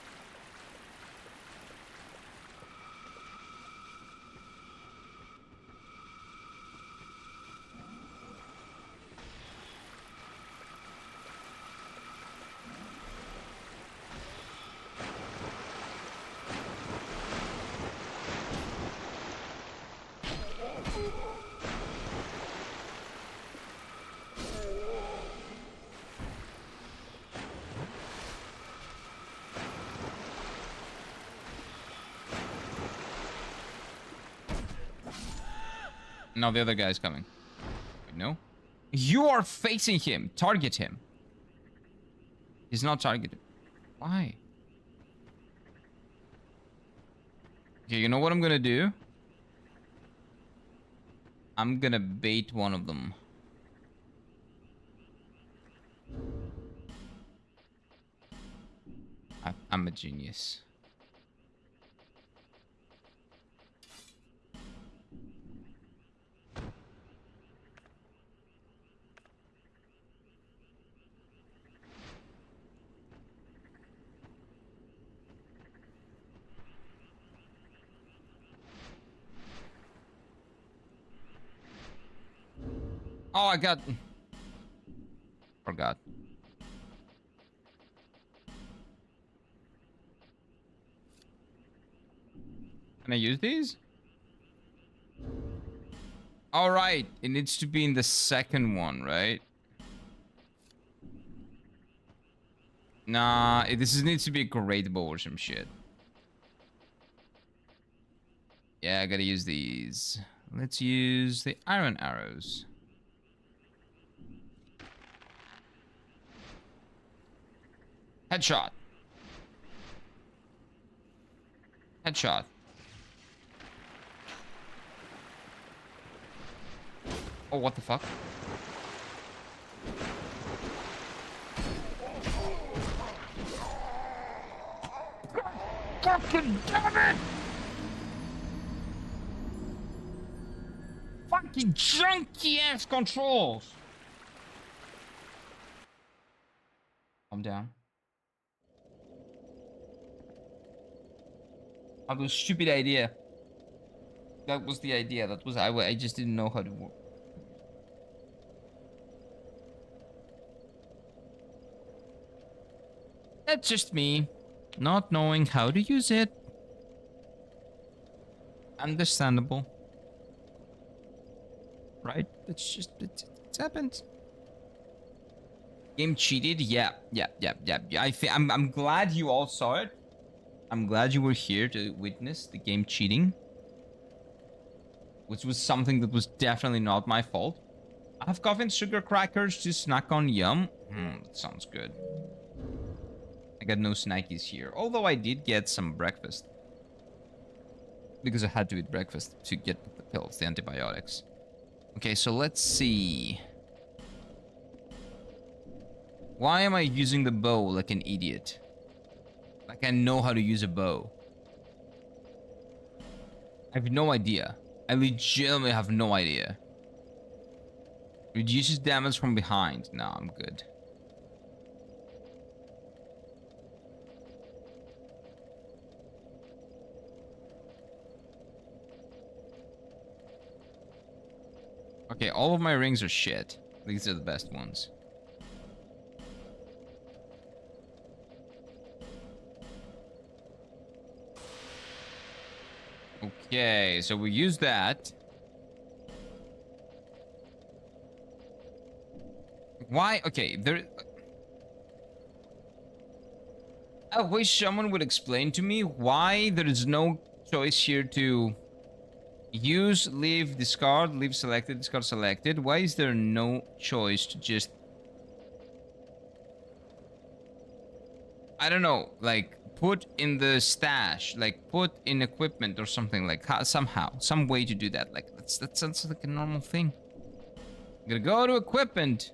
Now the other guy's coming. Wait, no? You are facing him. Target him. He's not targeted. Why? Okay, you know what I'm gonna do? I'm gonna bait one of them. I'm a genius. Oh, I got... Forgot. Can I use these? All right, it needs to be in the second one, right? Nah, needs to be a great bow or some shit. Yeah, I gotta use these. Let's use the iron arrows. Headshot. Headshot. Oh, what the fuck? Fucking damn it! Fucking junky ass controls! Calm down. That was a stupid idea. That was the idea. That was I just didn't know how to work. That's just me, not knowing how to use it. Understandable. Right? It's just, it's happened. Game cheated? Yeah. I'm glad you all saw it. I'm glad you were here to witness the game cheating. Which was something that was definitely not my fault. I have coffee and sugar crackers to snack on. Yum. That sounds good. I got no snackies here. Although I did get some breakfast. Because I had to eat breakfast to get the pills, the antibiotics. Okay, so let's see. Why am I using the bow like an idiot? Like I know how to use a bow. I have no idea. I legitimately have no idea. Reduces damage from behind. No, I'm good. Okay, all of my rings are shit. These are the best ones. Okay, so we use that. Why? Okay, there... I wish someone would explain to me why there is no choice here to use, leave, discard, leave selected, discard selected. Why is there no choice to just, I don't know, like put in the stash, like put in equipment or something, like somehow, some way to do that. Like that sounds like a normal thing. I'm gonna go to equipment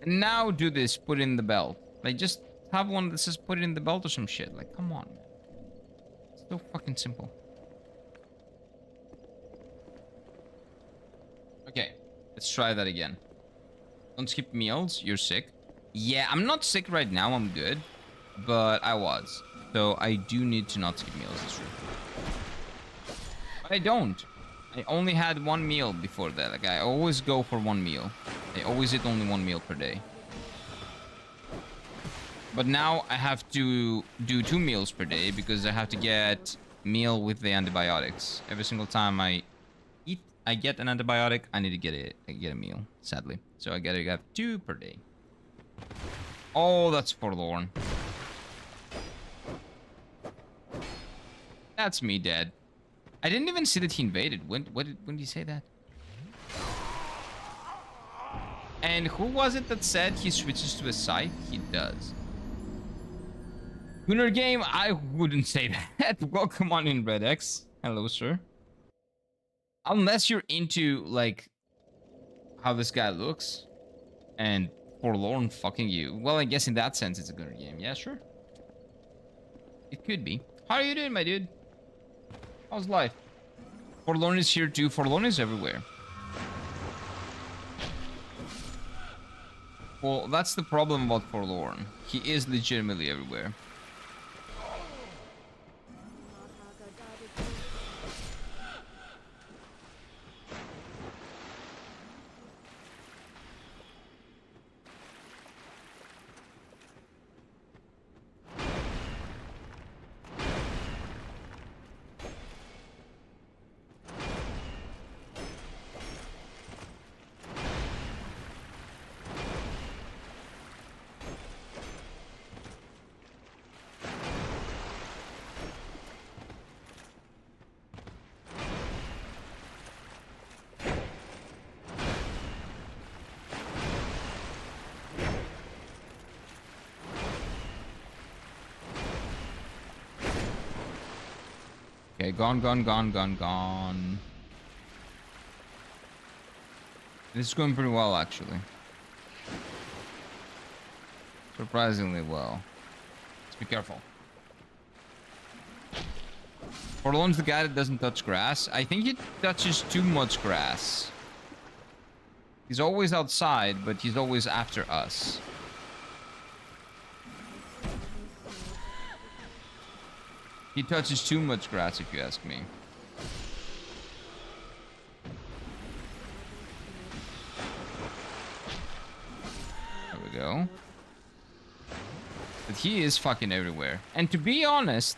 and now do this, put in the belt. Like just have one that says put it in the belt or some shit. Like, come on, man. It's so fucking simple. Okay, let's try that again. Don't skip meals, you're sick. Yeah, I'm not sick right now, I'm good. But I was. So I do need to not skip meals, that's true. But I don't. I only had one meal before that. Like, I always go for one meal. I always eat only one meal per day. But now I have to do 2 meals per day because I have to get meal with the antibiotics. Every single time I get an antibiotic, I need to get a meal, sadly. So I gotta have 2 per day. Oh, that's forlorn. That's me dead. I didn't even see that he invaded. When did he say that? And who was it that said he switches to a scythe? He does. Gunner game, I wouldn't say that. Welcome on in, Red X. Hello, sir. Unless you're into, like, how this guy looks and forlorn fucking you. Well, I guess in that sense, it's a Gunner game. Yeah, sure. It could be. How are you doing, my dude? How's life? Forlorn is here too. Forlorn is everywhere. Well, that's the problem about Forlorn. He is legitimately everywhere. Okay, gone. This is going pretty well, actually. Surprisingly well. Let's be careful. Forlorn's the guy that doesn't touch grass. I think he touches too much grass. He's always outside, but he's always after us. He touches too much grass, if you ask me. There we go. But he is fucking everywhere. And to be honest,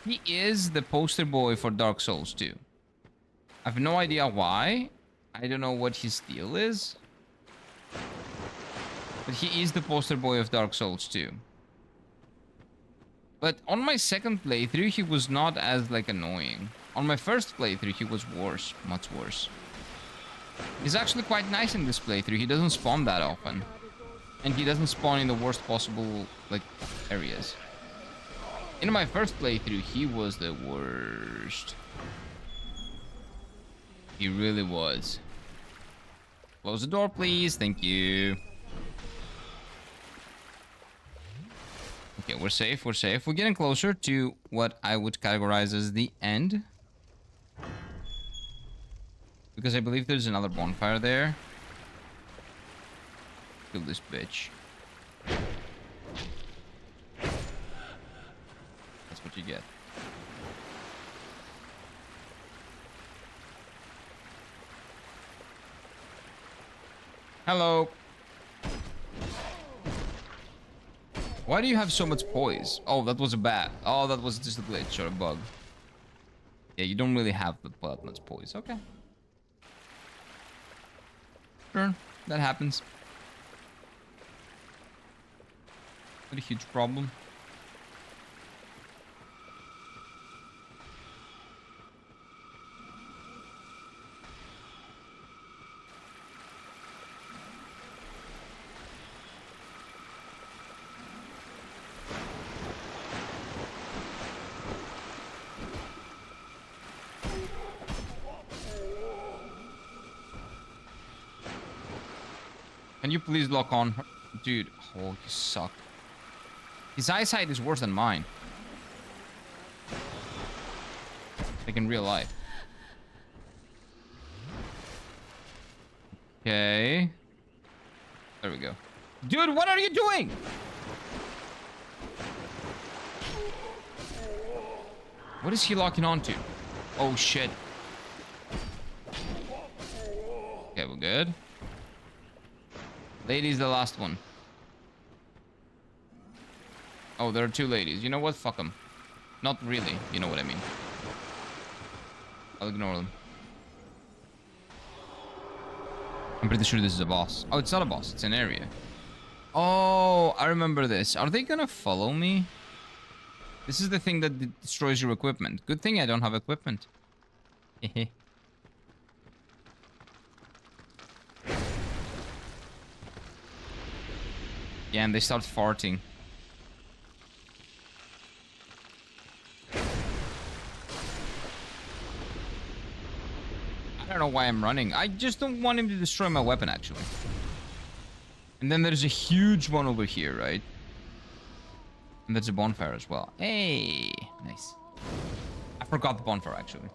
he is the poster boy for Dark Souls 2. I have no idea why. I don't know what his deal is. But he is the poster boy of Dark Souls 2. But on my second playthrough, he was not as, like, annoying. On my first playthrough, he was worse. Much worse. He's actually quite nice in this playthrough. He doesn't spawn that often. And he doesn't spawn in the worst possible, like, areas. In my first playthrough, he was the worst. He really was. Close the door, please. Thank you. Okay, we're safe, we're safe. We're getting closer to what I would categorize as the end. Because I believe there's another bonfire there. Kill this bitch. That's what you get. Hello. Why do you have so much poise? Oh, that was a bat. Oh, that was just a glitch or a bug. Yeah, you don't really have that much poise. Okay. Sure, that happens. Not a huge problem. you please lock on? Dude, oh, you suck. His eyesight is worse than mine. Like in real life. Okay. There we go. Dude, what are you doing? What is he locking onto? Oh, shit. Okay, we're good. Lady's the last one. Oh, there are two ladies. You know what? Fuck them. Not really. You know what I mean. I'll ignore them. I'm pretty sure this is a boss. Oh, it's not a boss. It's an area. Oh, I remember this. Are they gonna follow me? This is the thing that destroys your equipment. Good thing I don't have equipment. Hehe. Yeah, and they start farting. I don't know why I'm running. I just don't want him to destroy my weapon, actually. And then there's a huge one over here, right? And there's a bonfire as well. Hey, nice. I forgot the bonfire, actually.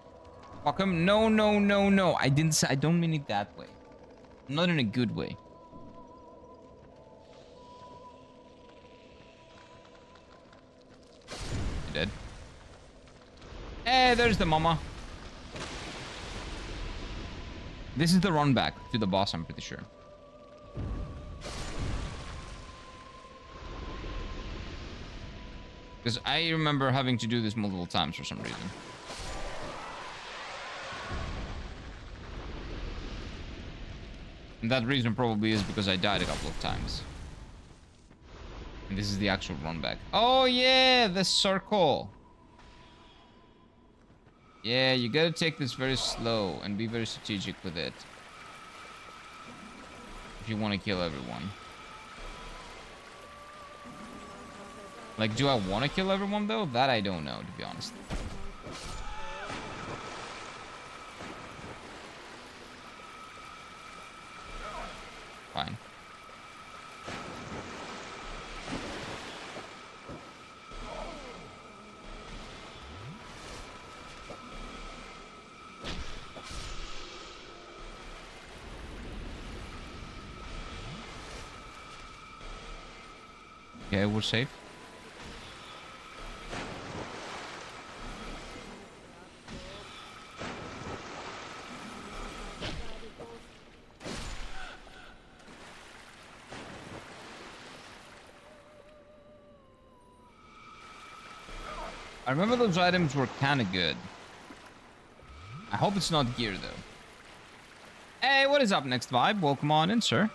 Fuck him. No, no, no, no. I didn't say. I don't mean it that way. Not in a good way. You dead? Hey, there's the mama. This is the run back to the boss, I'm pretty sure. Because I remember having to do this multiple times for some reason. And that reason probably is because I died a couple of times. And this is the actual run back. Oh yeah, the circle. Yeah, you gotta take this very slow and be very strategic with it. If you want to kill everyone. Like, do I want to kill everyone though? That I don't know, to be honest. Fine. Okay, we're safe. I remember those items were kind of good. I hope it's not gear, though. Hey, what is up, Next Vibe? Welcome on in, sir.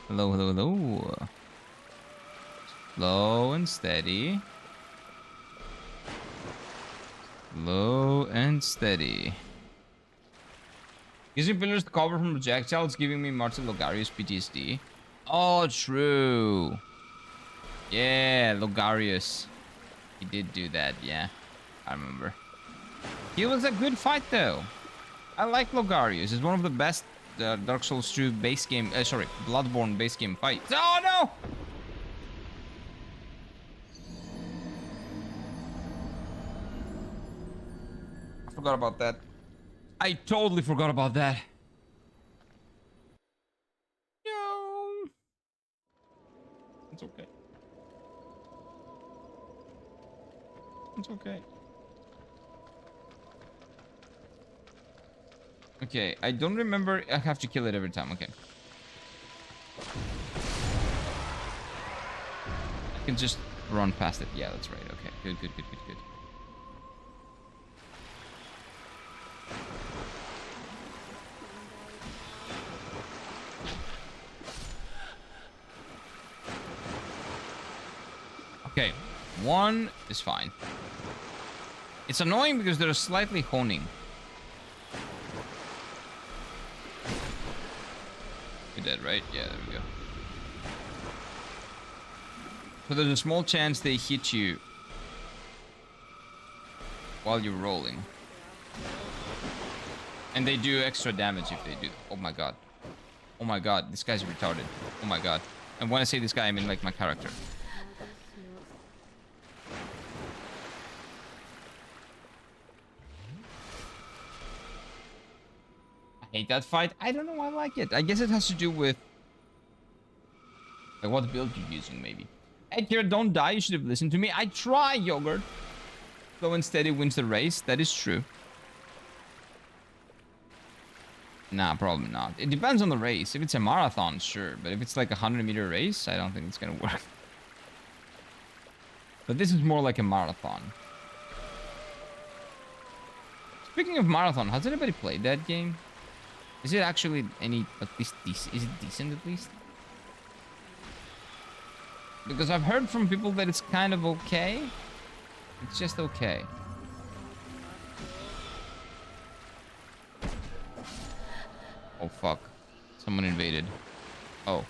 Hello, hello, hello. Slow and steady. Low and steady. Using pillars to cover from projectiles, giving me Martin Logarius PTSD. Oh, true. Yeah, Logarius. He did do that, yeah. I remember. He was a good fight, though. I like Logarius. He's one of the best Dark Souls 2 base game... sorry, Bloodborne base game fights. Oh, no! I forgot about that. I totally forgot about that. No. It's okay. It's okay. Okay, I don't remember. I have to kill it every time. Okay. I can just run past it. Yeah, that's right. Okay. Good, good, good, good, good. Okay. One is fine. It's annoying because they're slightly honing. You're dead, right? Yeah, there we go. So there's a small chance they hit you while you're rolling. And they do extra damage if they do. Oh my god. Oh my god, this guy's retarded. Oh my god. And when I say this guy, I mean like my character. I hate that fight. I don't know why I like it. I guess it has to do with like what build you're using, maybe. Hey, Kira, don't die. You should have listened to me. I try, Yogurt. Slow and steady wins the race. That is true. Nah, probably not. It depends on the race. If it's a marathon, sure. But if it's like a 100-meter race, I don't think it's gonna work. But this is more like a marathon. Speaking of marathon, has anybody played that game? Is it actually any at least decent? Is it decent at least? Because I've heard from people that it's kind of okay. It's just okay. Oh fuck. Someone invaded. Oh.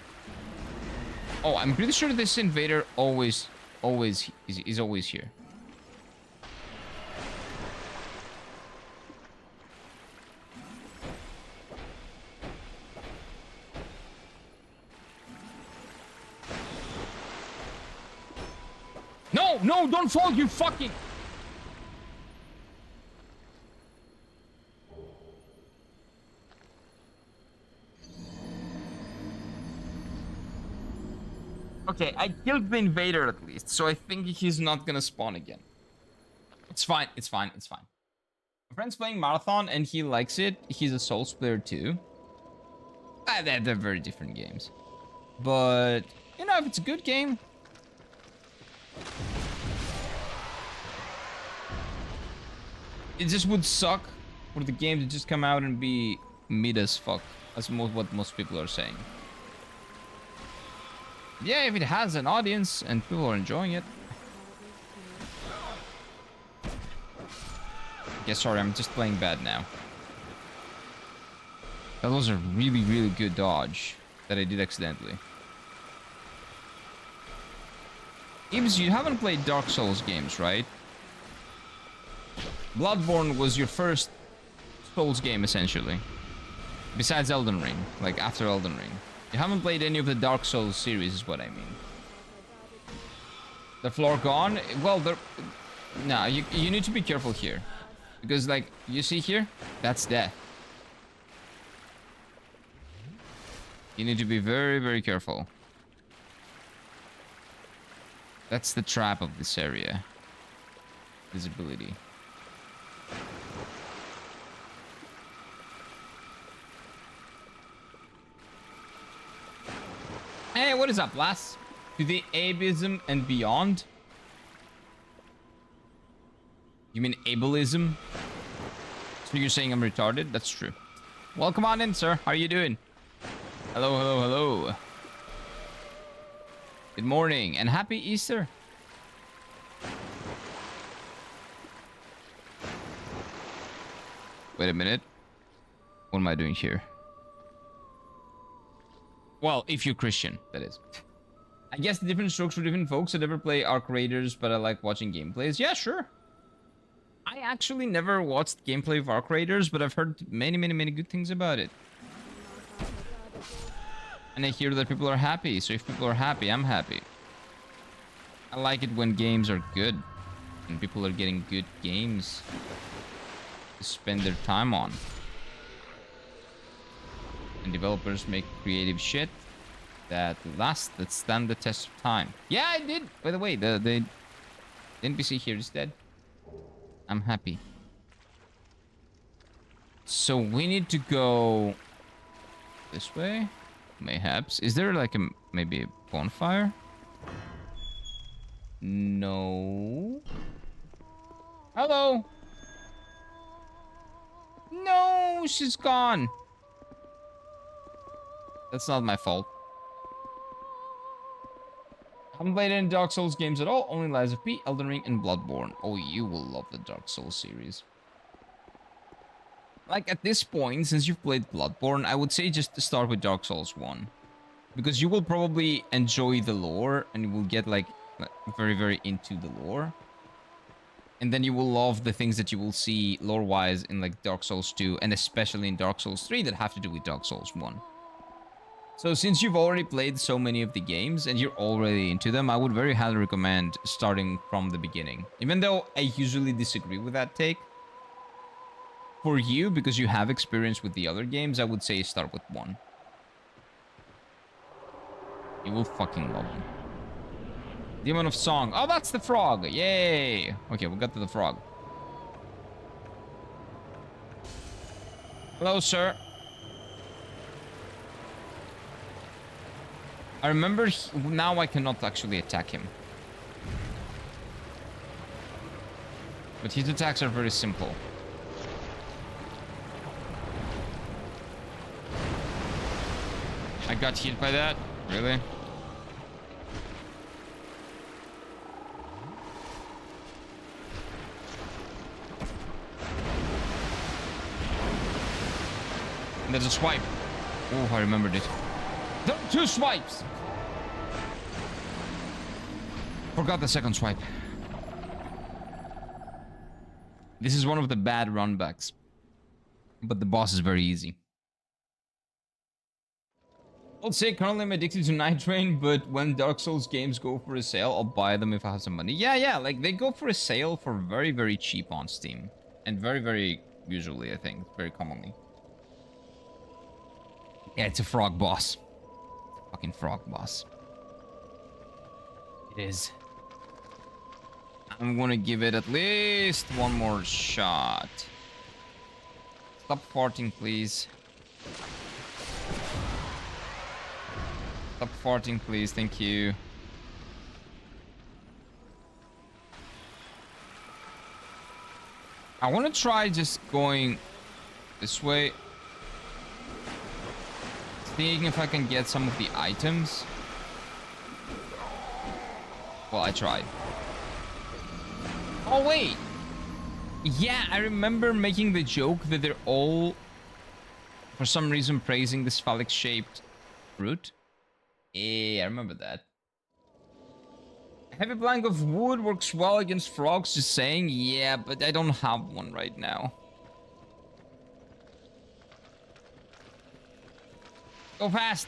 Oh, I'm pretty sure this invader always is always here. No, no, don't fall, you fucking... Okay, I killed the invader at least, so I think he's not gonna spawn again. It's fine, it's fine, it's fine. My friend's playing Marathon and he likes it. He's a Souls player too. They're very different games. But, you know, if it's a good game... It just would suck for the game to just come out and be mid as fuck. That's what most people are saying. Yeah, if it has an audience and people are enjoying it. Yeah, sorry, I'm just playing bad now. That was a really, really good dodge that I did accidentally. Ibs, you haven't played Dark Souls games, right? Bloodborne was your first Souls game, essentially. Besides Elden Ring, like after Elden Ring. You haven't played any of the Dark Souls series, is what I mean. The floor gone? Well, nah, you need to be careful here. Because, like, you see here? That's death. You need to be very, very careful. That's the trap of this area. Visibility. Hey, what is up, lass? To the ableism and beyond? You mean ableism? So you're saying I'm retarded? That's true. Welcome on in, sir. How are you doing? Hello, hello, hello. Good morning and happy Easter. Wait a minute. What am I doing here? Well, if you're Christian, that is. I guess the different strokes for different folks. I never play Arc Raiders, but I like watching gameplays. Yeah, sure. I actually never watched gameplay of Arc Raiders, but I've heard many, many, many good things about it. And I hear that people are happy, so if people are happy, I'm happy. I like it when games are good, and people are getting good games to spend their time on. And developers make creative shit that stand the test of time. Yeah, I did. By the way, the NPC here is dead. I'm happy. So we need to go this way, mayhaps. Is there like maybe a bonfire? No. Hello. No, she's gone. That's not my fault. Haven't played any Dark Souls games at all. Only Lies of P, Elden Ring, and Bloodborne. Oh, you will love the Dark Souls series. Like, at this point, since you've played Bloodborne, I would say just to start with Dark Souls 1. Because you will probably enjoy the lore, and you will get, like very, very into the lore. And then you will love the things that you will see lore-wise in, like, Dark Souls 2, and especially in Dark Souls 3 that have to do with Dark Souls 1. So since you've already played so many of the games and you're already into them, I would very highly recommend starting from the beginning. Even though I usually disagree with that take. For you, because you have experience with the other games, I would say start with 1. You will fucking love them. Demon of Song. Oh, that's the frog. Yay. Okay, we got to the frog. Hello, sir. I remember now I cannot actually attack him. But his attacks are very simple. I got hit by that? Really? And there's a swipe. Oh, I remembered it. There are 2 swipes! Forgot the second swipe. This is one of the bad runbacks. But the boss is very easy. I'll say currently I'm addicted to Night Train, but when Dark Souls games go for a sale, I'll buy them if I have some money. Yeah, like they go for a sale for very, very cheap on Steam. And very, very usually, I think, very commonly. Yeah, it's a frog boss. Fucking frog boss. It is. I'm gonna give it at least 1 more shot. Stop farting, please. Stop farting, please. Thank you. I want to try just going this way. Seeing if I can get some of the items. Well, I tried. Oh, wait. Yeah, I remember making the joke that they're all, for some reason, praising this phallic-shaped fruit. Yeah, I remember that. A heavy plank of wood works well against frogs, just saying. Yeah, but I don't have one right now. Go fast!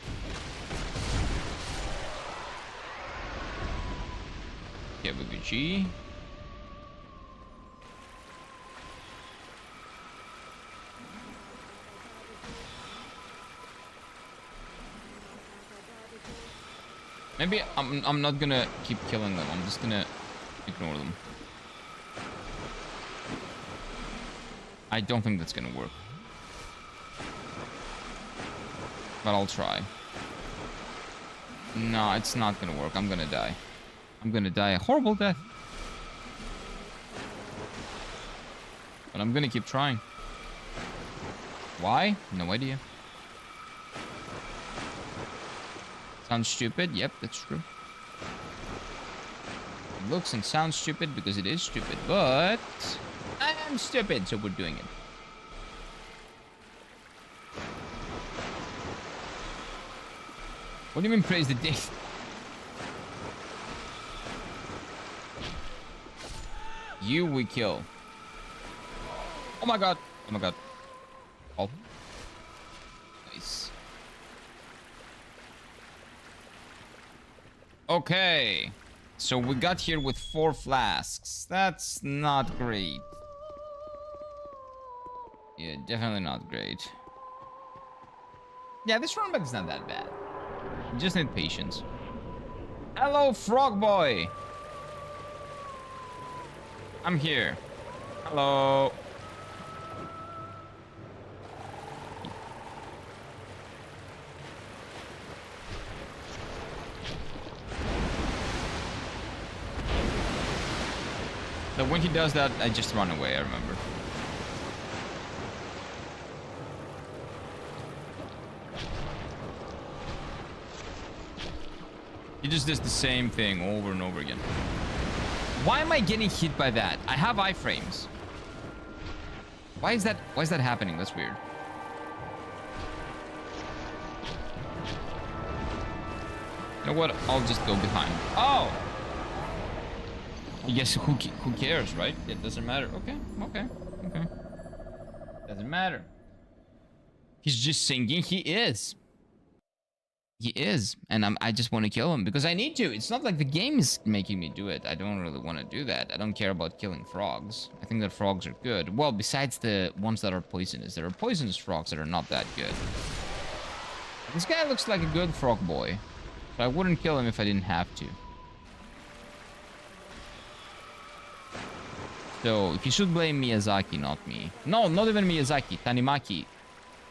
Okay, baby G. Maybe I'm not gonna keep killing them. I'm just gonna ignore them. I don't think that's gonna work. But I'll try. No, it's not gonna work. I'm gonna die. I'm gonna die a horrible death. But I'm gonna keep trying. Why? No idea. Sounds stupid? Yep, that's true. It looks and sounds stupid because it is stupid, but I am stupid, so we're doing it. What do you mean praise the day? You we kill. Oh my god. Oh my god. Oh. Nice. Okay. So we got here with 4 flasks. That's not great. Yeah, definitely not great. Yeah, this runback is not that bad. You just need patience. Hello, frog boy. I'm here. Hello. So when he does that, I just run away, I remember. He just does the same thing over and over again. Why am I getting hit by that? I have iframes. Why is that happening? That's weird. You know what? I'll just go behind. Oh! I guess who cares, right? It doesn't matter. Okay. Doesn't matter. He's just singing. He is. He is, and I just want to kill him because I need to. It's not like the game is making me do it. I don't really want to do that. I don't care about killing frogs. I think that frogs are good. Well, besides the ones that are poisonous. There are poisonous frogs that are not that good. This guy looks like a good frog boy. So I wouldn't kill him if I didn't have to. So, you should blame Miyazaki, not me. No, not even Miyazaki. Tanimaki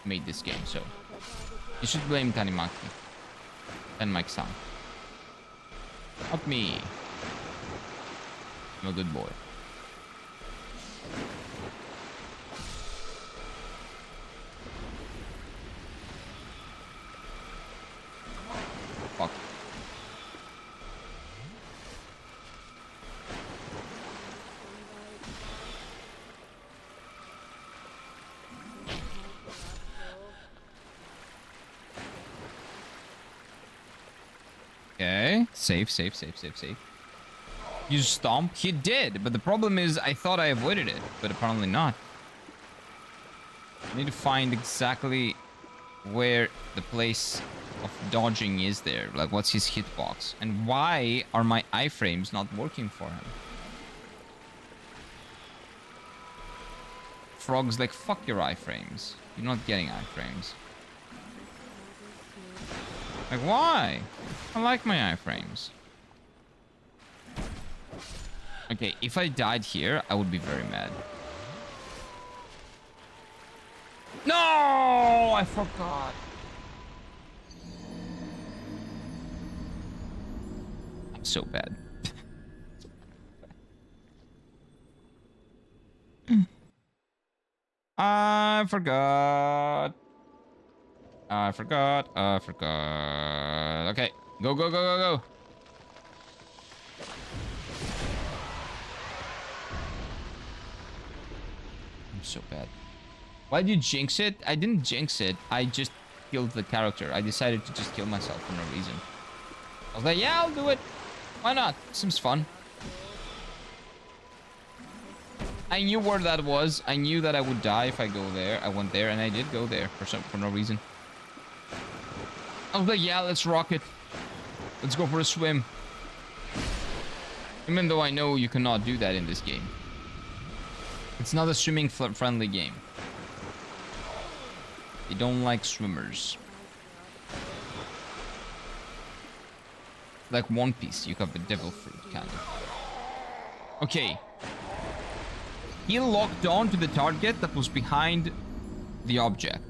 made this game, so... You should blame Tanimaki. And Mike-san. Not me. I'm a good boy. Fuck. Okay. Safe, safe, safe, safe, safe. You stomp? He did, but the problem is I thought I avoided it, but apparently not. I need to find exactly where the place of dodging is there. Like, what's his hitbox? And why are my iframes not working for him? Frog's like, fuck your iframes. You're not getting iframes. Like, why? I like my iframes. Okay, if I died here, I would be very mad. No! I forgot. I'm so bad. I forgot. I forgot. I forgot. Okay. Go, go, go, go, go. I'm so bad. Why did you jinx it? I didn't jinx it. I just killed the character. I decided to just kill myself for no reason. I was like, yeah, I'll do it. Why not? Seems fun. I knew where that was. I knew that I would die if I go there. I went there, and I did go there for no reason. I was like, yeah, let's rock it. Let's go for a swim. Even though I know you cannot do that in this game. It's not a swimming friendly game. They don't like swimmers. Like One Piece, you have the devil fruit, kind of. Okay. He locked on to the target that was behind the object.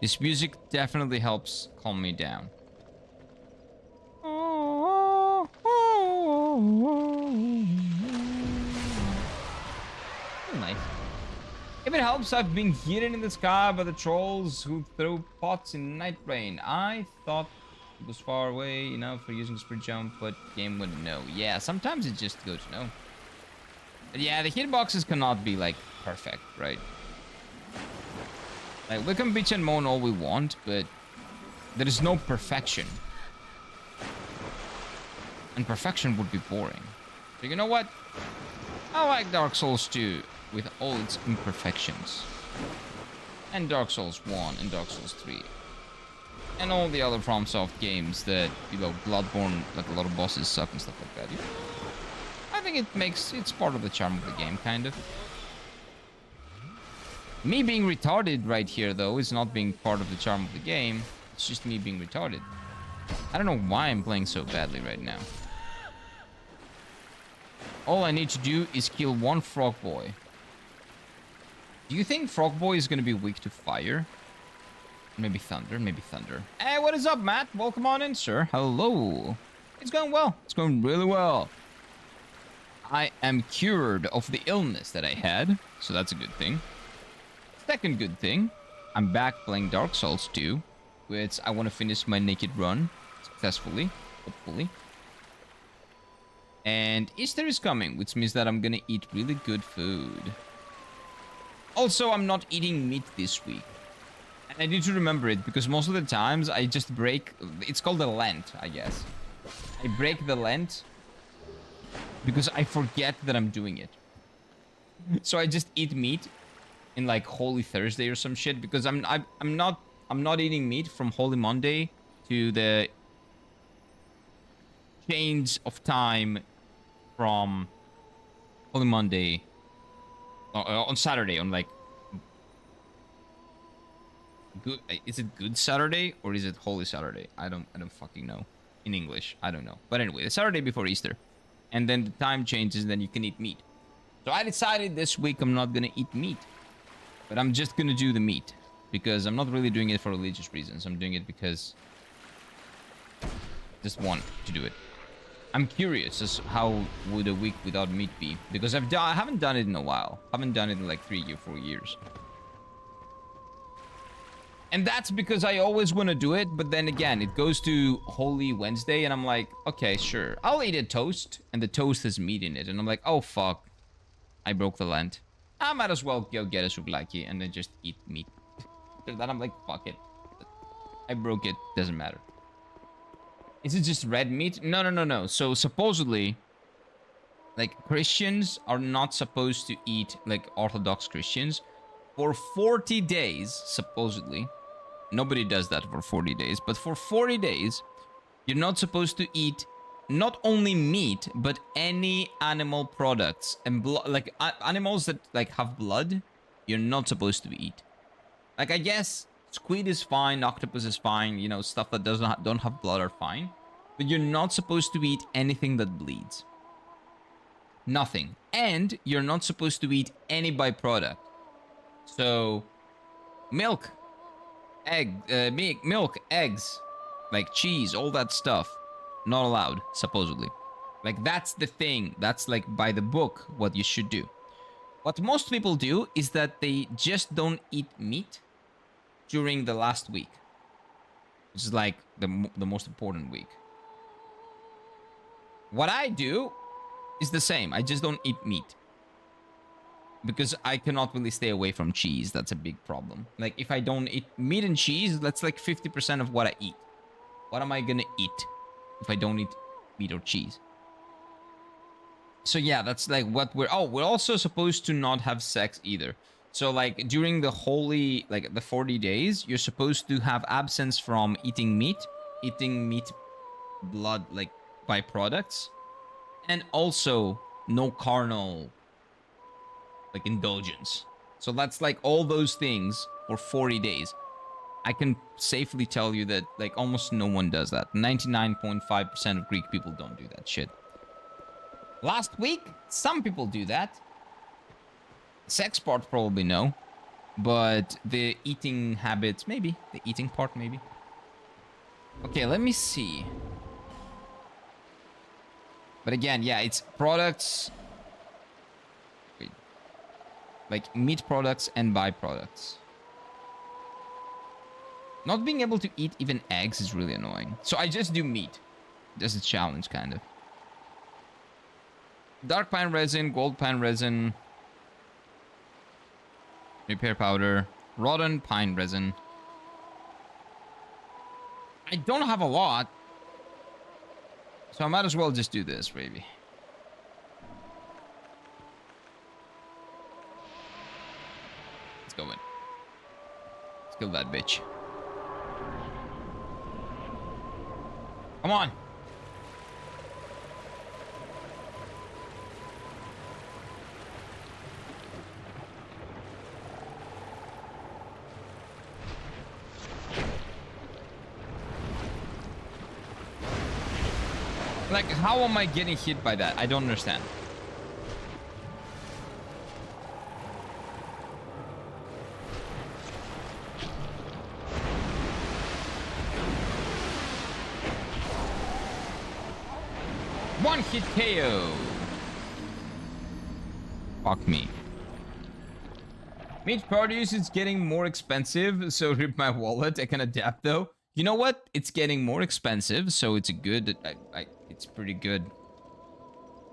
This music definitely helps calm me down. Nice. If it helps, I've been hidden in the sky by the trolls who throw pots in night rain. I thought it was far away enough for using sprint jump, but game wouldn't know. Yeah, sometimes it's just good to know. But yeah, the hitboxes cannot be like perfect, right? Like, we can bitch and moan all we want, but there is no perfection. And perfection would be boring. So you know what? I like Dark Souls 2 with all its imperfections. And Dark Souls 1 and Dark Souls 3. And all the other FromSoft games that, you know, Bloodborne, like a lot of bosses suck and stuff like that. I think it's part of the charm of the game, kind of. Me being retarded right here, though, is not being part of the charm of the game. It's just me being retarded. I don't know why I'm playing so badly right now. All I need to do is kill one frog boy. Do you think frog boy is going to be weak to fire? Maybe thunder, maybe thunder. Hey, what is up, Matt? Welcome on in, sir. Hello. It's going well. It's going really well. I am cured of the illness that I had, so that's a good thing. Second good thing, I'm back playing Dark Souls 2, which I want to finish my naked run successfully, hopefully. And Easter is coming, which means that I'm gonna eat really good food. Also, I'm not eating meat this week. And I need to remember it because most of the times I just break. It's called a Lent, I guess. I break the Lent because I forget that I'm doing it. So I just eat meat in like Holy Thursday or some shit because I'm not eating meat from Holy Monday to the change of time from Holy Monday on Saturday on like good. Is it Good Saturday or is it Holy Saturday? I don't fucking know in English. I don't know. But anyway, the Saturday before Easter, and then the time changes, and then you can eat meat. So I decided this week I'm not gonna eat meat, but I'm just gonna do the meat because I'm not really doing it for religious reasons. I'm doing it because I just want to do it. I'm curious as how would a week without meat be because I haven't done it in a while. I haven't done it in like 3 or 4 years. And that's because I always want to do it, but then again, it goes to Holy Wednesday, and I'm like, okay, sure. I'll eat a toast, and the toast has meat in it. And I'm like, oh, fuck. I broke the Lent. I might as well go get a souvlaki and then just eat meat. After that, I'm like, fuck it. I broke it. Doesn't matter. Is it just red meat? No, no, no, no. So supposedly, like, Christians are not supposed to eat, like, Orthodox Christians for 40 days, supposedly. Nobody does that for 40 days, but for 40 days, you're not supposed to eat not only meat, but any animal products and like animals that like have blood, you're not supposed to eat. Like I guess squid is fine, octopus is fine, you know, stuff that don't have blood are fine, but you're not supposed to eat anything that bleeds. Nothing. And you're not supposed to eat any byproduct. So milk, milk, eggs, like cheese, all that stuff, not allowed, supposedly. Like, that's the thing. That's, like, by the book, what you should do. What most people do is that they just don't eat meat during the last week. Which is, like, the most important week. What I do is the same. I just don't eat meat. Because I cannot really stay away from cheese. That's a big problem. Like, if I don't eat meat and cheese, that's like 50% of what I eat. What am I gonna eat if I don't eat meat or cheese? So yeah, that's like what we're... Oh, we're also supposed to not have sex either. So like during the holy... Like the 40 days, you're supposed to have absence from eating meat blood, like byproducts. And also no carnal... like indulgence. So that's like all those things for 40 days. I can safely tell you that like almost no one does that. 99.5% of Greek people don't do that shit. Last week, some people do that. Sex part probably no. But the eating habits, maybe. The eating part, maybe. Okay, let me see. But again, yeah, it's products... like meat products and byproducts. Not being able to eat even eggs is really annoying. So I just do meat. That's a challenge, kind of. Dark pine resin, gold pine resin, repair powder, rotten pine resin. I don't have a lot, so I might as well just do this, baby. Let's go in. Let's kill that bitch. Come on. Like, how am I getting hit by that? I don't understand. One hit KO. Fuck me. Meat produce is getting more expensive, so rip my wallet. I can adapt though. You know what? It's getting more expensive, so it's a good... it's pretty good.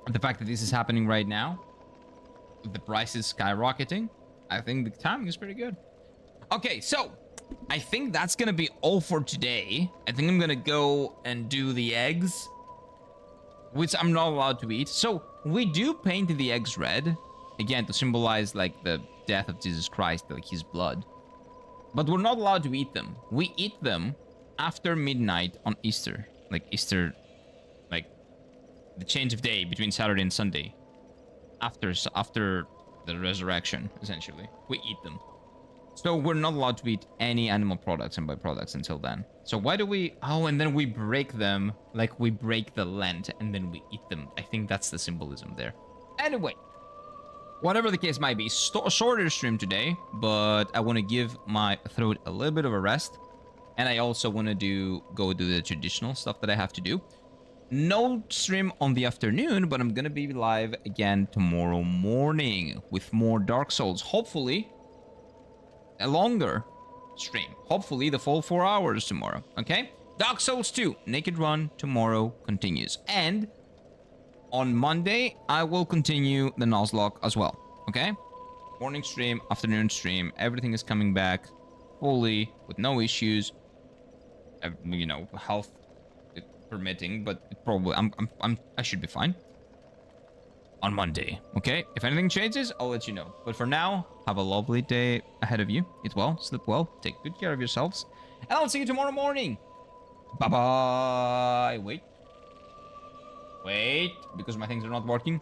The fact that this is happening right now, with the prices skyrocketing, I think the timing is pretty good. Okay, so I think that's gonna be all for today. I think I'm gonna go and do the eggs, which I'm not allowed to eat. So we do paint the eggs red, again, to symbolize like the death of Jesus Christ, like his blood. But we're not allowed to eat them. We eat them after midnight on Easter. Like Easter, like the change of day between Saturday and Sunday. After the resurrection, essentially. We eat them. So we're not allowed to eat any animal products and byproducts until then. So why do we... Oh, and then we break them. Like we break the Lent and then we eat them. I think that's the symbolism there. Anyway. Whatever the case might be. Shorter stream today. But I want to give my throat a little bit of a rest. And I also want to go do the traditional stuff that I have to do. No stream on the afternoon, but I'm going to be live again tomorrow morning with more Dark Souls. Hopefully... a longer stream. Hopefully the full 4 hours tomorrow. Okay? Dark Souls 2 Naked Run tomorrow continues. And on Monday, I will continue the Nuzlocke as well. Okay? Morning stream, afternoon stream. Everything is coming back fully with no issues. You know, health permitting, but it probably I should be fine. On Monday, okay? If anything changes, I'll let you know. But for now, have a lovely day ahead of you. Eat well, sleep well, take good care of yourselves. And I'll see you tomorrow morning. Bye-bye. Wait, because my things are not working.